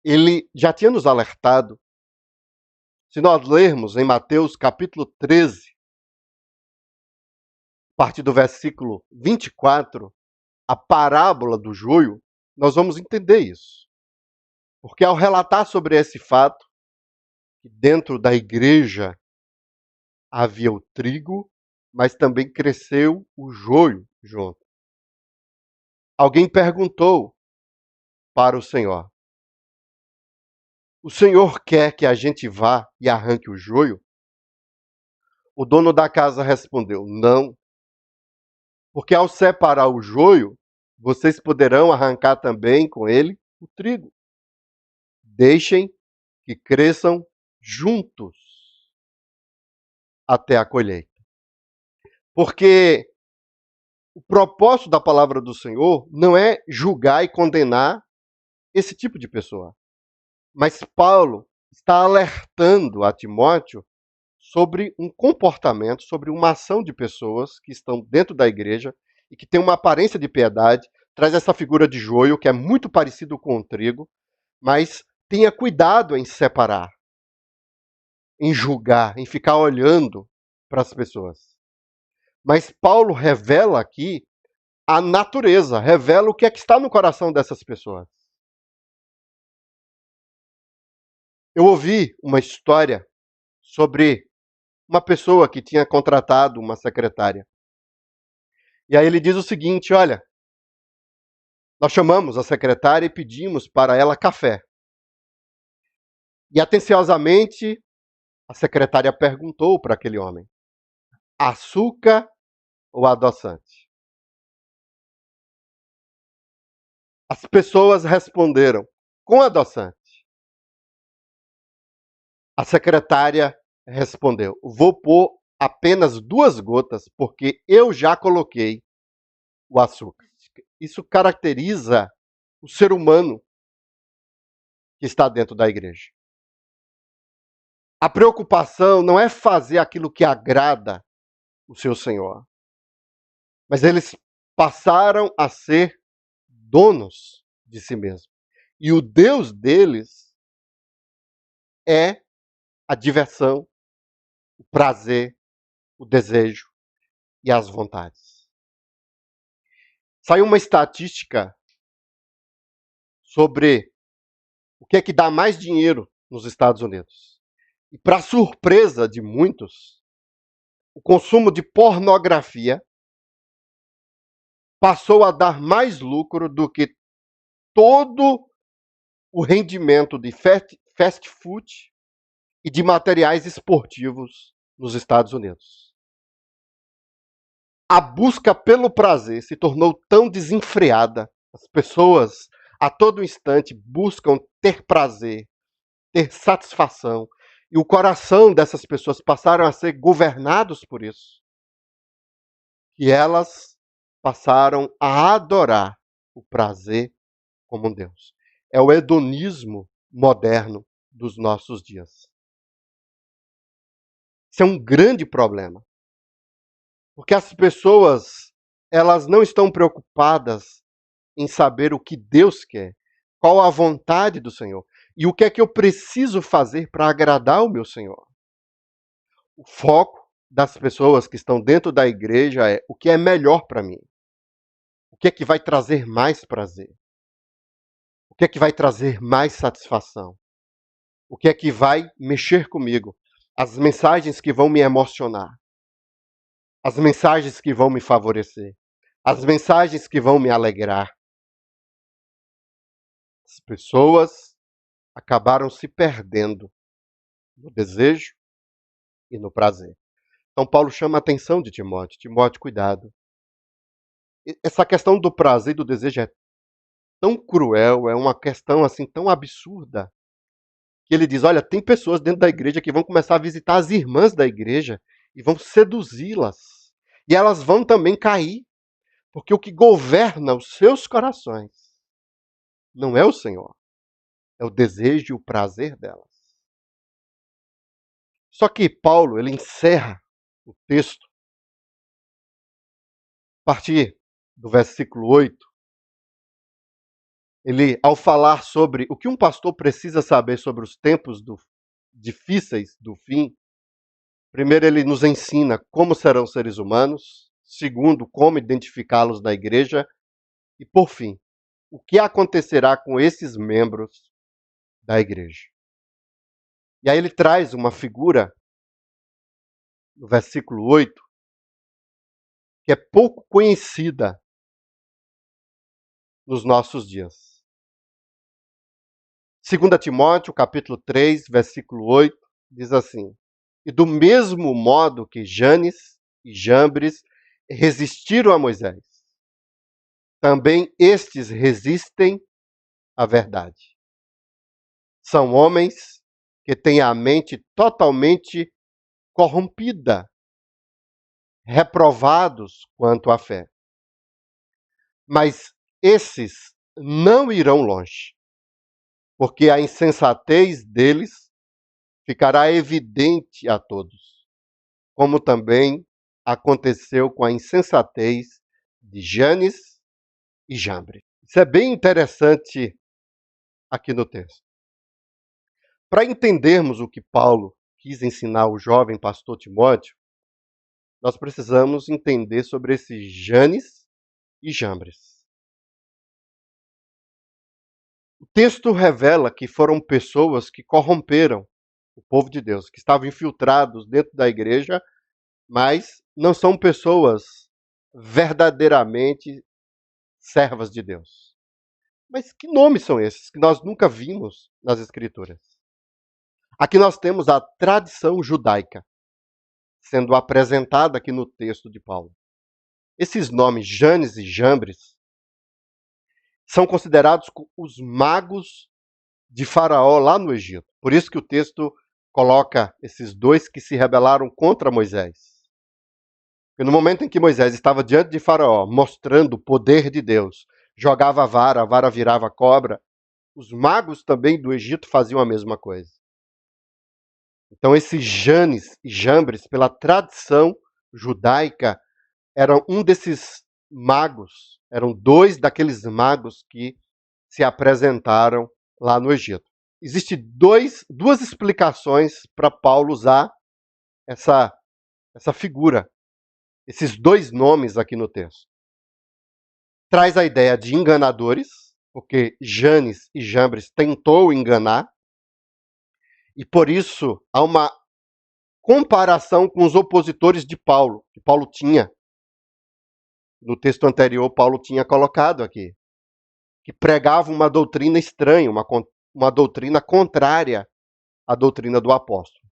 ele já tinha nos alertado. Se nós lermos em Mateus capítulo 13, a partir do versículo 24, a parábola do joio, nós vamos entender isso. Porque ao relatar sobre esse fato, que dentro da igreja havia o trigo, mas também cresceu o joio junto. Alguém perguntou para o Senhor: o Senhor quer que a gente vá e arranque o joio? O dono da casa respondeu: não, porque ao separar o joio, vocês poderão arrancar também com ele o trigo. Deixem que cresçam juntos até a colheita. Porque o propósito da palavra do Senhor não é julgar e condenar esse tipo de pessoa. Mas Paulo está alertando a Timóteo sobre um comportamento, sobre uma ação de pessoas que estão dentro da igreja e que tem uma aparência de piedade, traz essa figura de joio que é muito parecido com o trigo, mas tenha cuidado em separar, em julgar, em ficar olhando para as pessoas. Mas Paulo revela aqui a natureza, revela o que é que está no coração dessas pessoas. Eu ouvi uma história sobre uma pessoa que tinha contratado uma secretária. E aí ele diz o seguinte: olha, nós chamamos a secretária e pedimos para ela café. E atenciosamente a secretária perguntou para aquele homem: açúcar ou adoçante? As pessoas responderam: com adoçante. A secretária respondeu: vou pôr apenas 2 gotas, porque eu já coloquei o açúcar. Isso caracteriza o ser humano que está dentro da igreja. A preocupação não é fazer aquilo que agrada o seu Senhor, mas eles passaram a ser donos de si mesmos. E o Deus deles é a diversão, o prazer, o desejo e as vontades. Saiu uma estatística sobre o que é que dá mais dinheiro nos Estados Unidos. E para surpresa de muitos, o consumo de pornografia passou a dar mais lucro do que todo o rendimento de fast food e de materiais esportivos nos Estados Unidos. a busca pelo prazer se tornou tão desenfreada. As pessoas, a todo instante, buscam ter prazer, ter satisfação. E o coração dessas pessoas passaram a ser governados por isso. E elas passaram a adorar o prazer como um Deus. É o hedonismo moderno dos nossos dias. Isso é um grande problema. Porque as pessoas, elas não estão preocupadas em saber o que Deus quer, qual a vontade do Senhor e o que é que eu preciso fazer para agradar o meu Senhor. O foco das pessoas que estão dentro da igreja é o que é melhor para mim. O que é que vai trazer mais prazer? O que é que vai trazer mais satisfação? O que é que vai mexer comigo? As mensagens que vão me emocionar. As mensagens que vão me favorecer. As mensagens que vão me alegrar. As pessoas acabaram se perdendo no desejo e no prazer. Então Paulo chama a atenção de Timóteo. Timóteo, cuidado. Essa questão do prazer e do desejo é tão cruel, é uma questão assim tão absurda, que ele diz, olha, tem pessoas dentro da igreja que vão começar a visitar as irmãs da igreja e vão seduzi-las. E elas vão também cair, porque o que governa os seus corações não é o Senhor, é o desejo e o prazer delas. Só que Paulo, ele encerra o texto a partir do versículo 8, ele, ao falar sobre o que um pastor precisa saber sobre os tempos difíceis do fim, primeiro ele nos ensina como serão seres humanos, segundo, como identificá-los na igreja, e por fim, o que acontecerá com esses membros da igreja. E aí ele traz uma figura, no versículo 8, que é pouco conhecida nos nossos dias. 2 Timóteo, capítulo 3, versículo 8, diz assim, e do mesmo modo que Janes e Jambres resistiram a Moisés, também estes resistem à verdade. São homens que têm a mente totalmente corrompida, reprovados quanto à fé. Mas esses não irão longe, porque a insensatez deles ficará evidente a todos, como também aconteceu com a insensatez de Janes e Jambres. Isso é bem interessante aqui no texto. Para entendermos o que Paulo quis ensinar ao jovem pastor Timóteo, nós precisamos entender sobre esses Janes e Jambres. O texto revela que foram pessoas que corromperam o povo de Deus, que estavam infiltrados dentro da igreja, mas não são pessoas verdadeiramente servas de Deus. Mas que nomes são esses que nós nunca vimos nas Escrituras? Aqui nós temos a tradição judaica sendo apresentada aqui no texto de Paulo. Esses nomes, Janes e Jambres, são considerados os magos de Faraó lá no Egito. Por isso que o texto coloca esses dois que se rebelaram contra Moisés. Porque no momento em que Moisés estava diante de Faraó, mostrando o poder de Deus, jogava a vara virava cobra, os magos também do Egito faziam a mesma coisa. Então esses Janes e Jambres, pela tradição judaica, eram um desses magos, eram dois daqueles magos que se apresentaram lá no Egito. Existem duas explicações para Paulo usar essa figura, esses dois nomes aqui no texto. Traz a ideia de enganadores, porque Janes e Jambres tentou enganar, e por isso há uma comparação com os opositores de Paulo, que Paulo tinha. No texto anterior, Paulo tinha colocado aqui, que pregavam uma doutrina estranha, uma doutrina contrária à doutrina do apóstolo.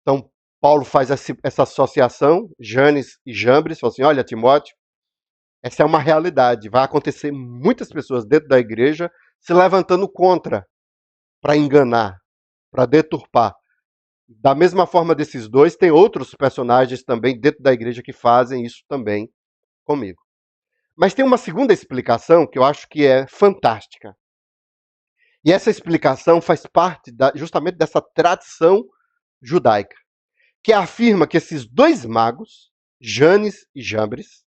Então, Paulo faz essa associação, Janes e Jambres, fala assim, olha, Timóteo, essa é uma realidade, vai acontecer muitas pessoas dentro da igreja se levantando contra, para enganar, para deturpar. Da mesma forma desses dois, tem outros personagens também dentro da igreja que fazem isso também comigo. Mas tem uma segunda explicação que eu acho que é fantástica. E essa explicação faz parte justamente dessa tradição judaica, que afirma que esses dois magos, Janes e Jambres,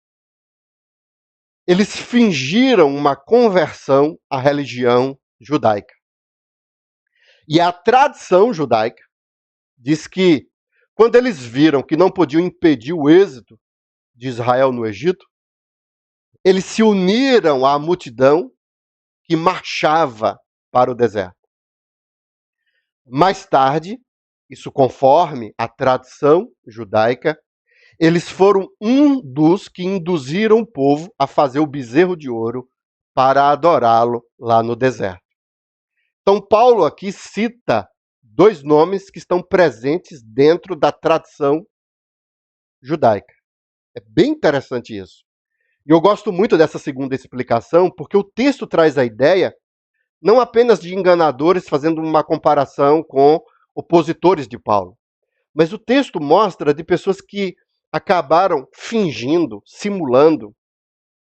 eles fingiram uma conversão à religião judaica. E a tradição judaica diz que, quando eles viram que não podiam impedir o êxito de Israel no Egito, eles se uniram à multidão que marchava para o deserto. Mais tarde, isso conforme a tradição judaica, eles foram um dos que induziram o povo a fazer o bezerro de ouro para adorá-lo lá no deserto. Então, Paulo aqui cita dois nomes que estão presentes dentro da tradição judaica. É bem interessante isso. E eu gosto muito dessa segunda explicação, porque o texto traz a ideia não apenas de enganadores fazendo uma comparação com opositores de Paulo, mas o texto mostra de pessoas que acabaram fingindo, simulando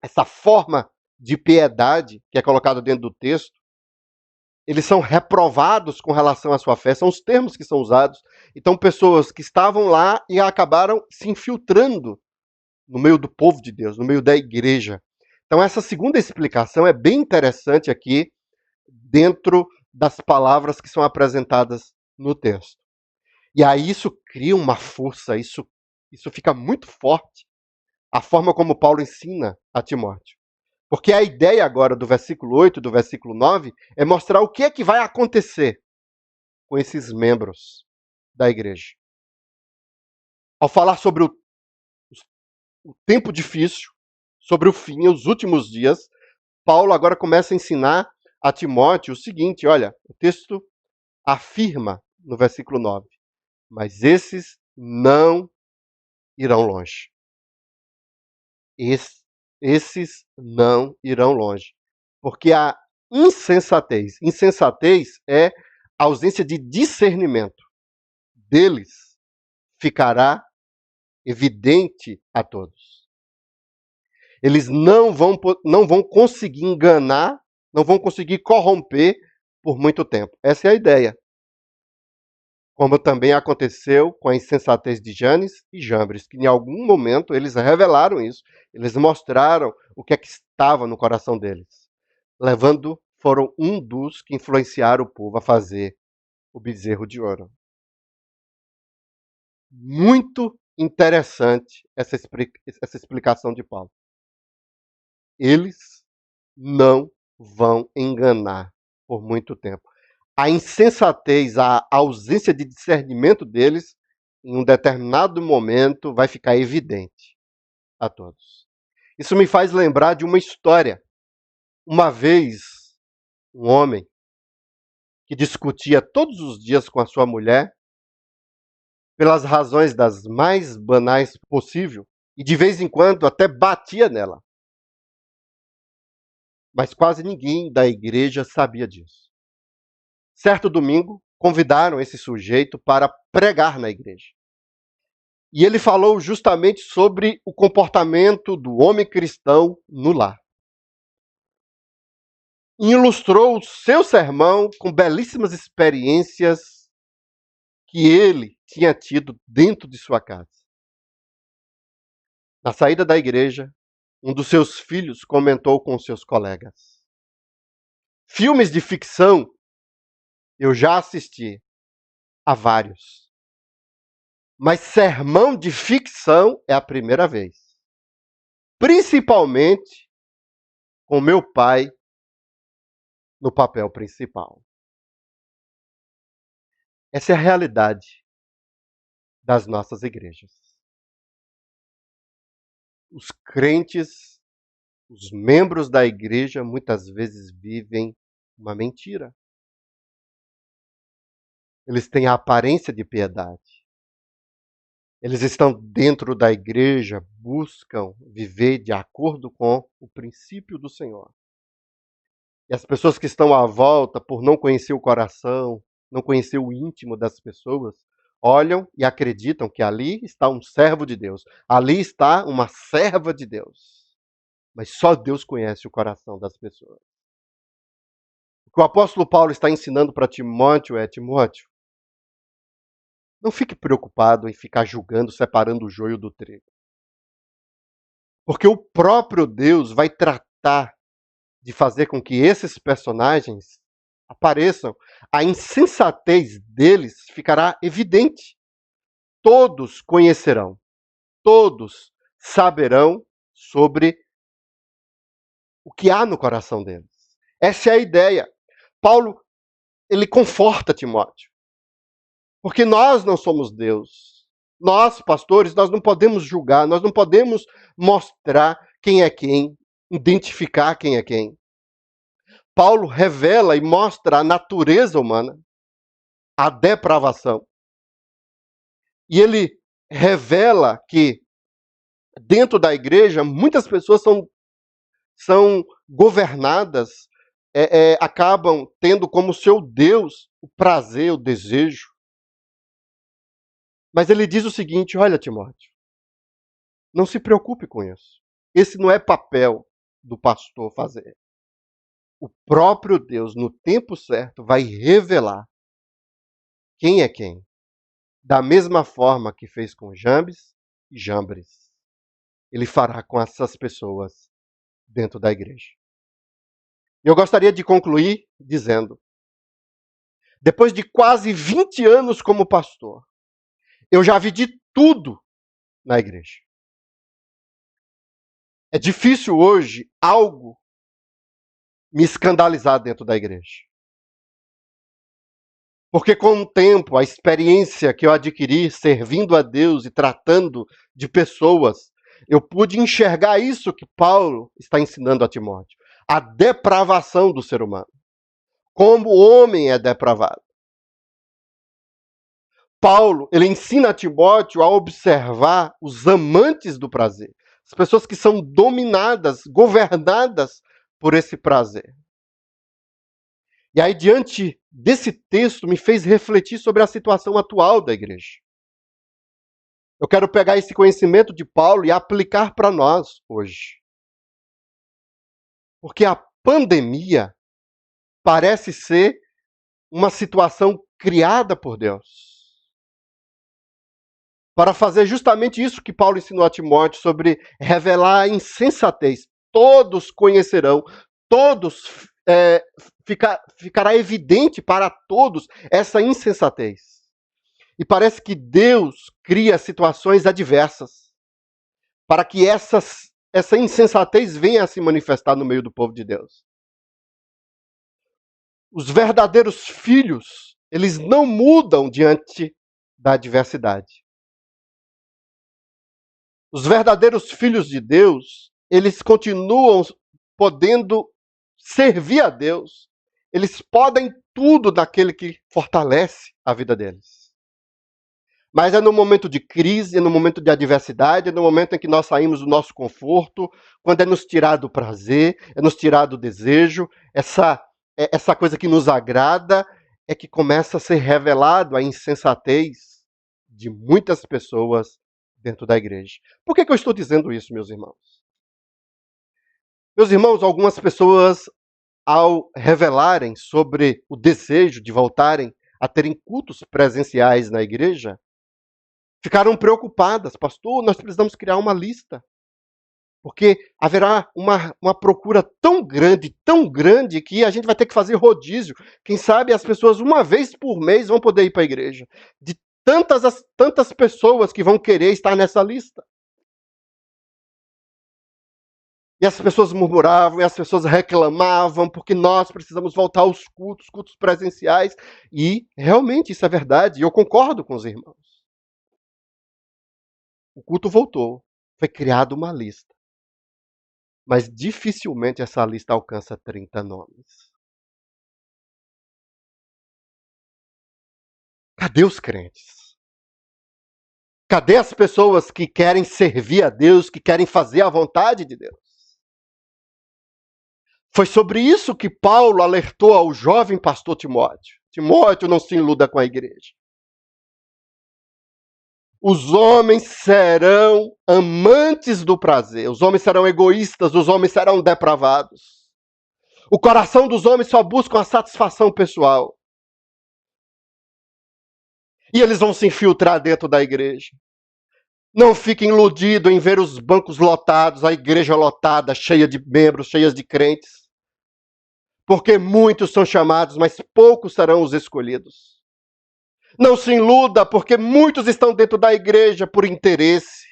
essa forma de piedade que é colocada dentro do texto. Eles são reprovados com relação à sua fé, são os termos que são usados. Então, pessoas que estavam lá e acabaram se infiltrando no meio do povo de Deus, no meio da igreja. Então, essa segunda explicação é bem interessante aqui, dentro das palavras que são apresentadas no texto. E aí isso cria uma força, isso fica muito forte, a forma como Paulo ensina a Timóteo. Porque a ideia agora do versículo 8, do versículo 9, é mostrar o que é que vai acontecer com esses membros da igreja. Ao falar sobre o tempo difícil, sobre o fim, os últimos dias, Paulo agora começa a ensinar a Timóteo o seguinte, olha, o texto afirma no versículo 9, mas esses não irão longe. Esses não irão longe. Porque a insensatez é a ausência de discernimento deles ficará evidente a todos. Eles não vão conseguir enganar, não vão conseguir corromper por muito tempo. Essa é a ideia. Como também aconteceu com a insensatez de Janes e Jambres, que em algum momento eles revelaram isso, eles mostraram o que é que estava no coração deles, foram um dos que influenciaram o povo a fazer o bezerro de ouro. Muito interessante essa explicação de Paulo. Eles não vão enganar por muito tempo. A insensatez, a ausência de discernimento deles, em um determinado momento, vai ficar evidente a todos. Isso me faz lembrar de uma história. Uma vez, um homem que discutia todos os dias com a sua mulher, pelas razões das mais banais possível, e de vez em quando até batia nela. Mas quase ninguém da igreja sabia disso. Certo domingo, convidaram esse sujeito para pregar na igreja. E ele falou justamente sobre o comportamento do homem cristão no lar. E ilustrou o seu sermão com belíssimas experiências que ele tinha tido dentro de sua casa. Na saída da igreja, um dos seus filhos comentou com seus colegas: filmes de ficção eu já assisti a vários. Mas sermão de ficção é a primeira vez. Principalmente com meu pai no papel principal. Essa é a realidade das nossas igrejas. Os crentes, os membros da igreja, muitas vezes vivem uma mentira. Eles têm a aparência de piedade, Eles estão dentro da igreja, buscam viver de acordo com o princípio do Senhor. E as pessoas que estão à volta, por não conhecer o coração, não conhecer o íntimo das pessoas, olham e acreditam que ali está um servo de Deus, ali está uma serva de Deus. Mas só Deus conhece o coração das pessoas. O que o apóstolo Paulo está ensinando para Timóteo é: Timóteo, não fique preocupado em ficar julgando, separando o joio do trigo. Porque o próprio Deus vai tratar de fazer com que esses personagens apareçam. A insensatez deles ficará evidente. Todos conhecerão, todos saberão sobre o que há no coração deles. Essa é a ideia. Paulo, ele conforta Timóteo. Porque nós não somos Deus. Nós, pastores, nós não podemos julgar, nós não podemos mostrar quem é quem, identificar quem é quem. Paulo revela e mostra a natureza humana, a depravação. E ele revela que dentro da igreja muitas pessoas são governadas, acabam tendo como seu Deus o prazer, o desejo. Mas ele diz o seguinte: olha, Timóteo, não se preocupe com isso. Esse não é papel do pastor fazer. O próprio Deus, no tempo certo, vai revelar quem é quem. Da mesma forma que fez com Jambes e Jambres, ele fará com essas pessoas dentro da igreja. E eu gostaria de concluir dizendo: depois de quase 20 anos como pastor, eu já vi de tudo na igreja. É difícil hoje algo me escandalizar dentro da igreja. Porque com o tempo, a experiência que eu adquiri servindo a Deus e tratando de pessoas, eu pude enxergar isso que Paulo está ensinando a Timóteo. A depravação do ser humano. Como o homem é depravado. Paulo, ele ensina a Timóteo a observar os amantes do prazer. As pessoas que são dominadas, governadas por esse prazer. E aí, diante desse texto, me fez refletir sobre a situação atual da igreja. Eu quero pegar esse conhecimento de Paulo e aplicar para nós hoje. Porque a pandemia parece ser uma situação criada por Deus. Para fazer justamente isso que Paulo ensinou a Timóteo sobre revelar a insensatez. Todos conhecerão, todos ficará evidente para todos essa insensatez. E parece que Deus cria situações adversas para que essa insensatez venha a se manifestar no meio do povo de Deus. Os verdadeiros filhos, eles não mudam diante da adversidade. Os verdadeiros filhos de Deus, eles continuam podendo servir a Deus. Eles podem tudo daquele que fortalece a vida deles. Mas é no momento de crise, é no momento de adversidade, é no momento em que nós saímos do nosso conforto, quando é nos tirado o prazer, é nos tirado o desejo, essa coisa que nos agrada, é que começa a ser revelado a insensatez de muitas pessoas dentro da igreja. Por que eu estou dizendo isso, meus irmãos? Meus irmãos, algumas pessoas, ao revelarem sobre o desejo de voltarem a terem cultos presenciais na igreja, ficaram preocupadas. Pastor, nós precisamos criar uma lista. Porque haverá uma procura tão grande, que a gente vai ter que fazer rodízio. Quem sabe as pessoas, uma vez por mês, vão poder ir para a igreja. De tantas pessoas que vão querer estar nessa lista. E as pessoas murmuravam, e as pessoas reclamavam, porque nós precisamos voltar aos cultos presenciais. E realmente isso é verdade, e eu concordo com os irmãos. O culto voltou, foi criada uma lista. Mas dificilmente essa lista alcança 30 nomes. Cadê os crentes? Cadê as pessoas que querem servir a Deus, que querem fazer a vontade de Deus? Foi sobre isso que Paulo alertou ao jovem pastor Timóteo. Timóteo, não se iluda com a igreja. Os homens serão amantes do prazer, os homens serão egoístas, os homens serão depravados. O coração dos homens só busca a satisfação pessoal. E eles vão se infiltrar dentro da igreja. Não fique iludido em ver os bancos lotados, a igreja lotada, cheia de membros, cheia de crentes. Porque muitos são chamados, mas poucos serão os escolhidos. Não se iluda, porque muitos estão dentro da igreja por interesse,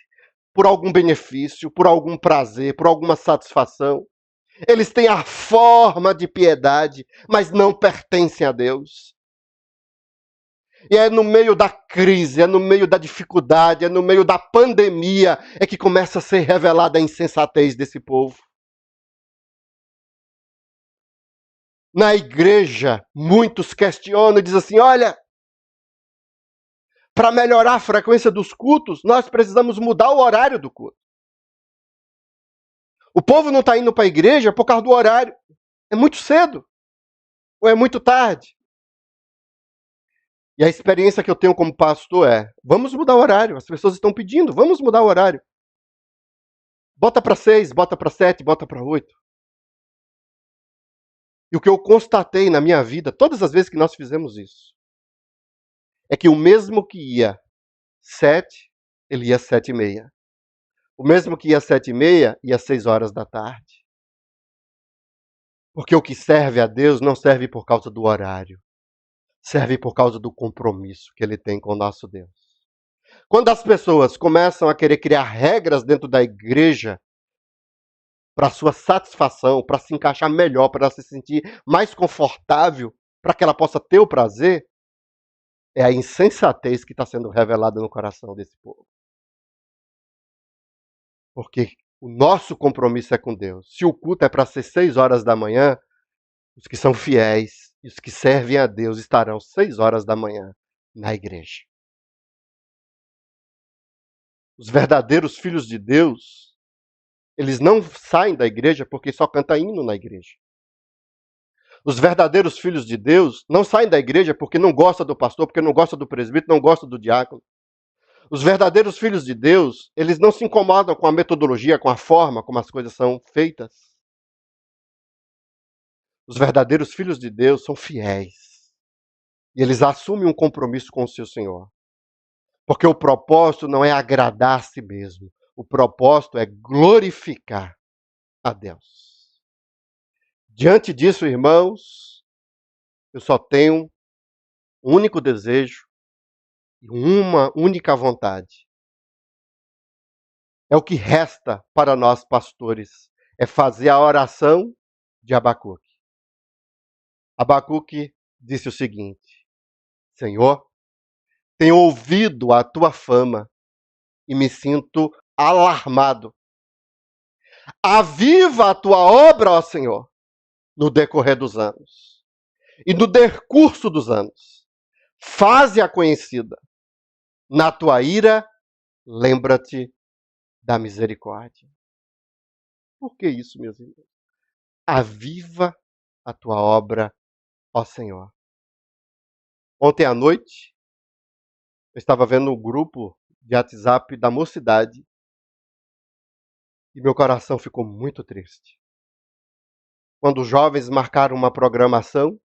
por algum benefício, por algum prazer, por alguma satisfação. Eles têm a forma de piedade, mas não pertencem a Deus. E é no meio da crise, é no meio da dificuldade, é no meio da pandemia, é que começa a ser revelada a insensatez desse povo. Na igreja, muitos questionam e dizem assim, olha, para melhorar a frequência dos cultos, nós precisamos mudar o horário do culto. O povo não está indo para a igreja por causa do horário. É muito cedo. Ou é muito tarde. E a experiência que eu tenho como pastor é, vamos mudar o horário. As pessoas estão pedindo, vamos mudar o horário. Bota para 6, bota para 7, bota para 8. E o que eu constatei na minha vida, todas as vezes que nós fizemos isso, é que o mesmo que ia 7, ele ia 7h30. O mesmo que ia 7h30, ia 6 horas da tarde. Porque o que serve a Deus não serve por causa do horário. Serve por causa do compromisso que ele tem com o nosso Deus. Quando as pessoas começam a querer criar regras dentro da igreja para sua satisfação, para se encaixar melhor, para se sentir mais confortável, para que ela possa ter o prazer, é a insensatez que está sendo revelada no coração desse povo. Porque o nosso compromisso é com Deus. Se o culto é para ser 6 horas da manhã, os que são fiéis e os que servem a Deus estarão 6 horas da manhã na igreja. Os verdadeiros filhos de Deus, eles não saem da igreja porque só canta hino na igreja. Os verdadeiros filhos de Deus não saem da igreja porque não gostam do pastor, porque não gostam do presbítero, não gostam do diácono. Os verdadeiros filhos de Deus, eles não se incomodam com a metodologia, com a forma como as coisas são feitas. Os verdadeiros filhos de Deus são fiéis. E eles assumem um compromisso com o seu Senhor. Porque o propósito não é agradar a si mesmo. O propósito é glorificar a Deus. Diante disso, irmãos, eu só tenho um único desejo e uma única vontade. É o que resta para nós pastores, é fazer a oração de Abacuque. Abacuque disse o seguinte: Senhor, tenho ouvido a tua fama e me sinto alarmado. Aviva a tua obra, ó Senhor, no decorrer dos anos. E no decurso dos anos, faze-a conhecida. Na tua ira, lembra-te da misericórdia. Por que isso, meus irmãos? Aviva a tua obra, ó Senhor. Ontem à noite, eu estava vendo um grupo de WhatsApp da mocidade e meu coração ficou muito triste. Quando os jovens marcaram uma programação,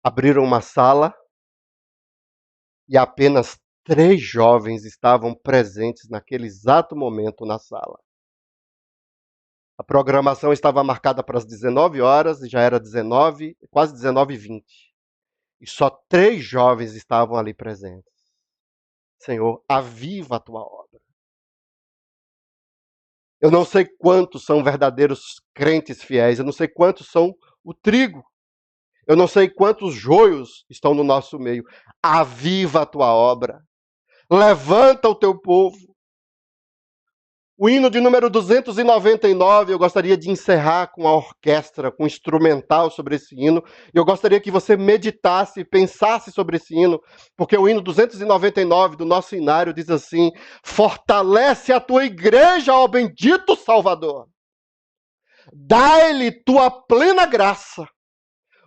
abriram uma sala e apenas 3 jovens estavam presentes naquele exato momento na sala. A programação estava marcada para as 19 horas e já era 19, quase 19h20. E só 3 jovens estavam ali presentes. Senhor, aviva a tua obra. Eu não sei quantos são verdadeiros crentes fiéis, eu não sei quantos são o trigo. Eu não sei quantos joios estão no nosso meio. Aviva a tua obra. Levanta o teu povo. O hino de número 299, eu gostaria de encerrar com a orquestra, com o instrumental sobre esse hino. E eu gostaria que você meditasse, pensasse sobre esse hino, porque o hino 299 do nosso hinário diz assim: fortalece a tua igreja, ó bendito Salvador. Dá-lhe tua plena graça.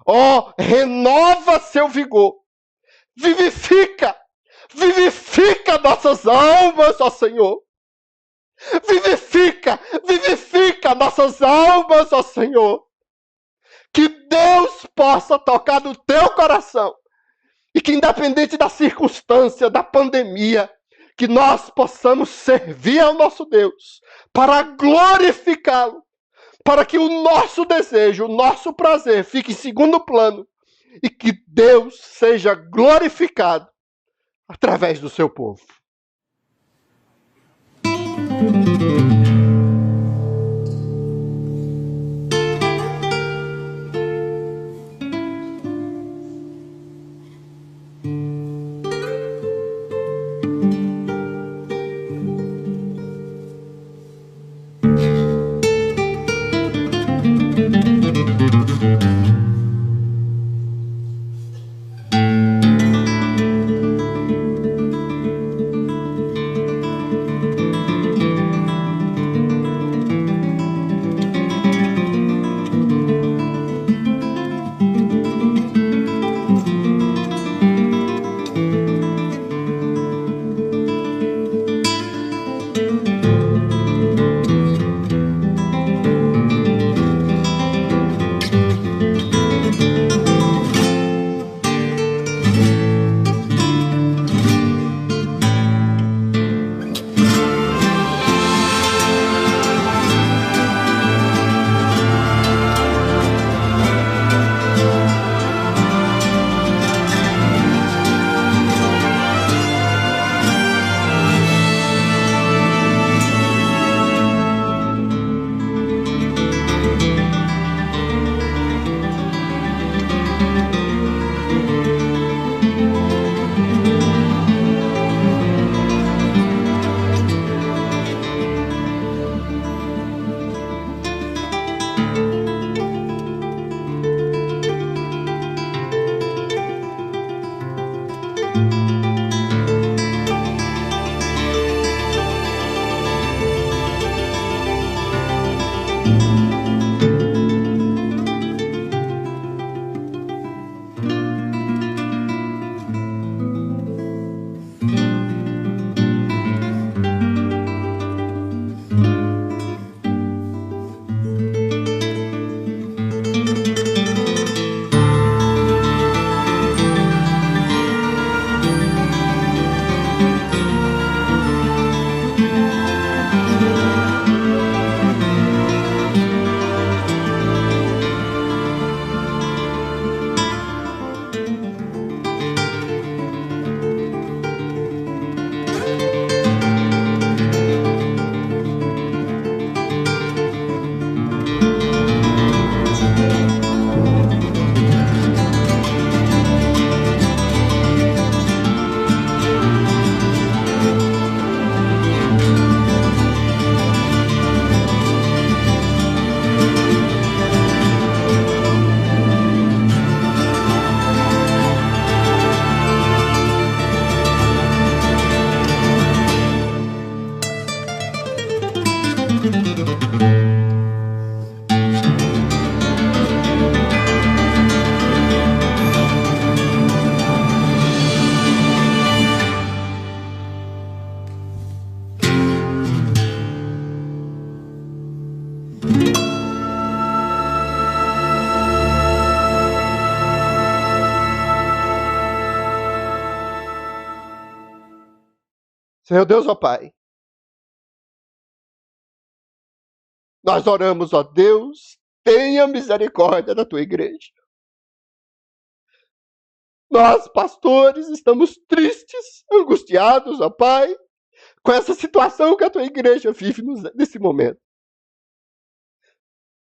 Ó, renova seu vigor. Vivifica nossas almas, ó Senhor. Vivifica nossas almas, ó Senhor. Que Deus possa tocar no teu coração. E que independente da circunstância, da pandemia, que nós possamos servir ao nosso Deus para glorificá-lo. Para que o nosso desejo, o nosso prazer fique em segundo plano. E que Deus seja glorificado através do seu povo. Senhor Deus, ó Pai, nós oramos, ó Deus, tenha misericórdia da tua igreja. Nós, pastores, estamos tristes, angustiados, ó Pai, com essa situação que a tua igreja vive nesse momento.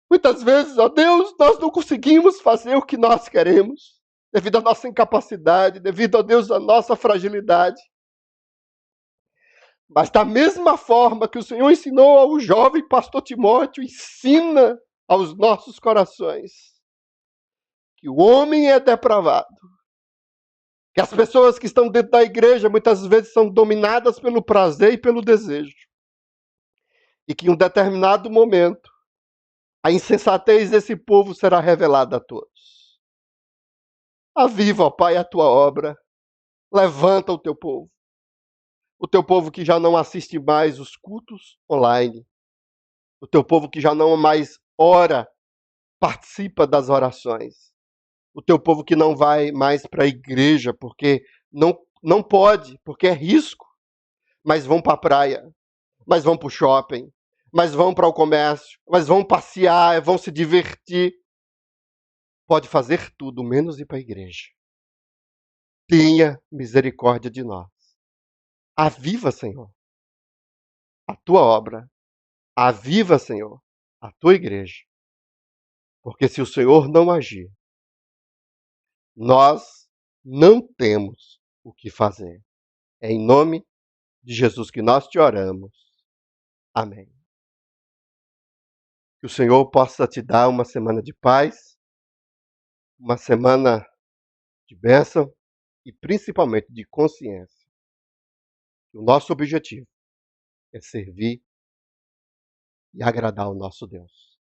Muitas vezes, ó Deus, nós não conseguimos fazer o que nós queremos, devido à nossa incapacidade, devido, ó Deus, à nossa fragilidade. Mas da mesma forma que o Senhor ensinou ao jovem pastor Timóteo, ensina aos nossos corações que o homem é depravado, que as pessoas que estão dentro da igreja muitas vezes são dominadas pelo prazer e pelo desejo, e que em um determinado momento a insensatez desse povo será revelada a todos. Aviva, ó Pai, a tua obra, levanta o teu povo que já não assiste mais os cultos online, o teu povo que já não mais ora, participa das orações, o teu povo que não vai mais para a igreja porque não pode, porque é risco, mas vão para a praia, mas vão para o shopping, mas vão para o comércio, mas vão passear, vão se divertir. Pode fazer tudo, menos ir para a igreja. Tenha misericórdia de nós. Aviva, Senhor, a tua obra. Aviva, Senhor, a tua igreja. Porque se o Senhor não agir, nós não temos o que fazer. É em nome de Jesus que nós te oramos. Amém. Que o Senhor possa te dar uma semana de paz, uma semana de bênção e principalmente de consciência. O nosso objetivo é servir e agradar o nosso Deus.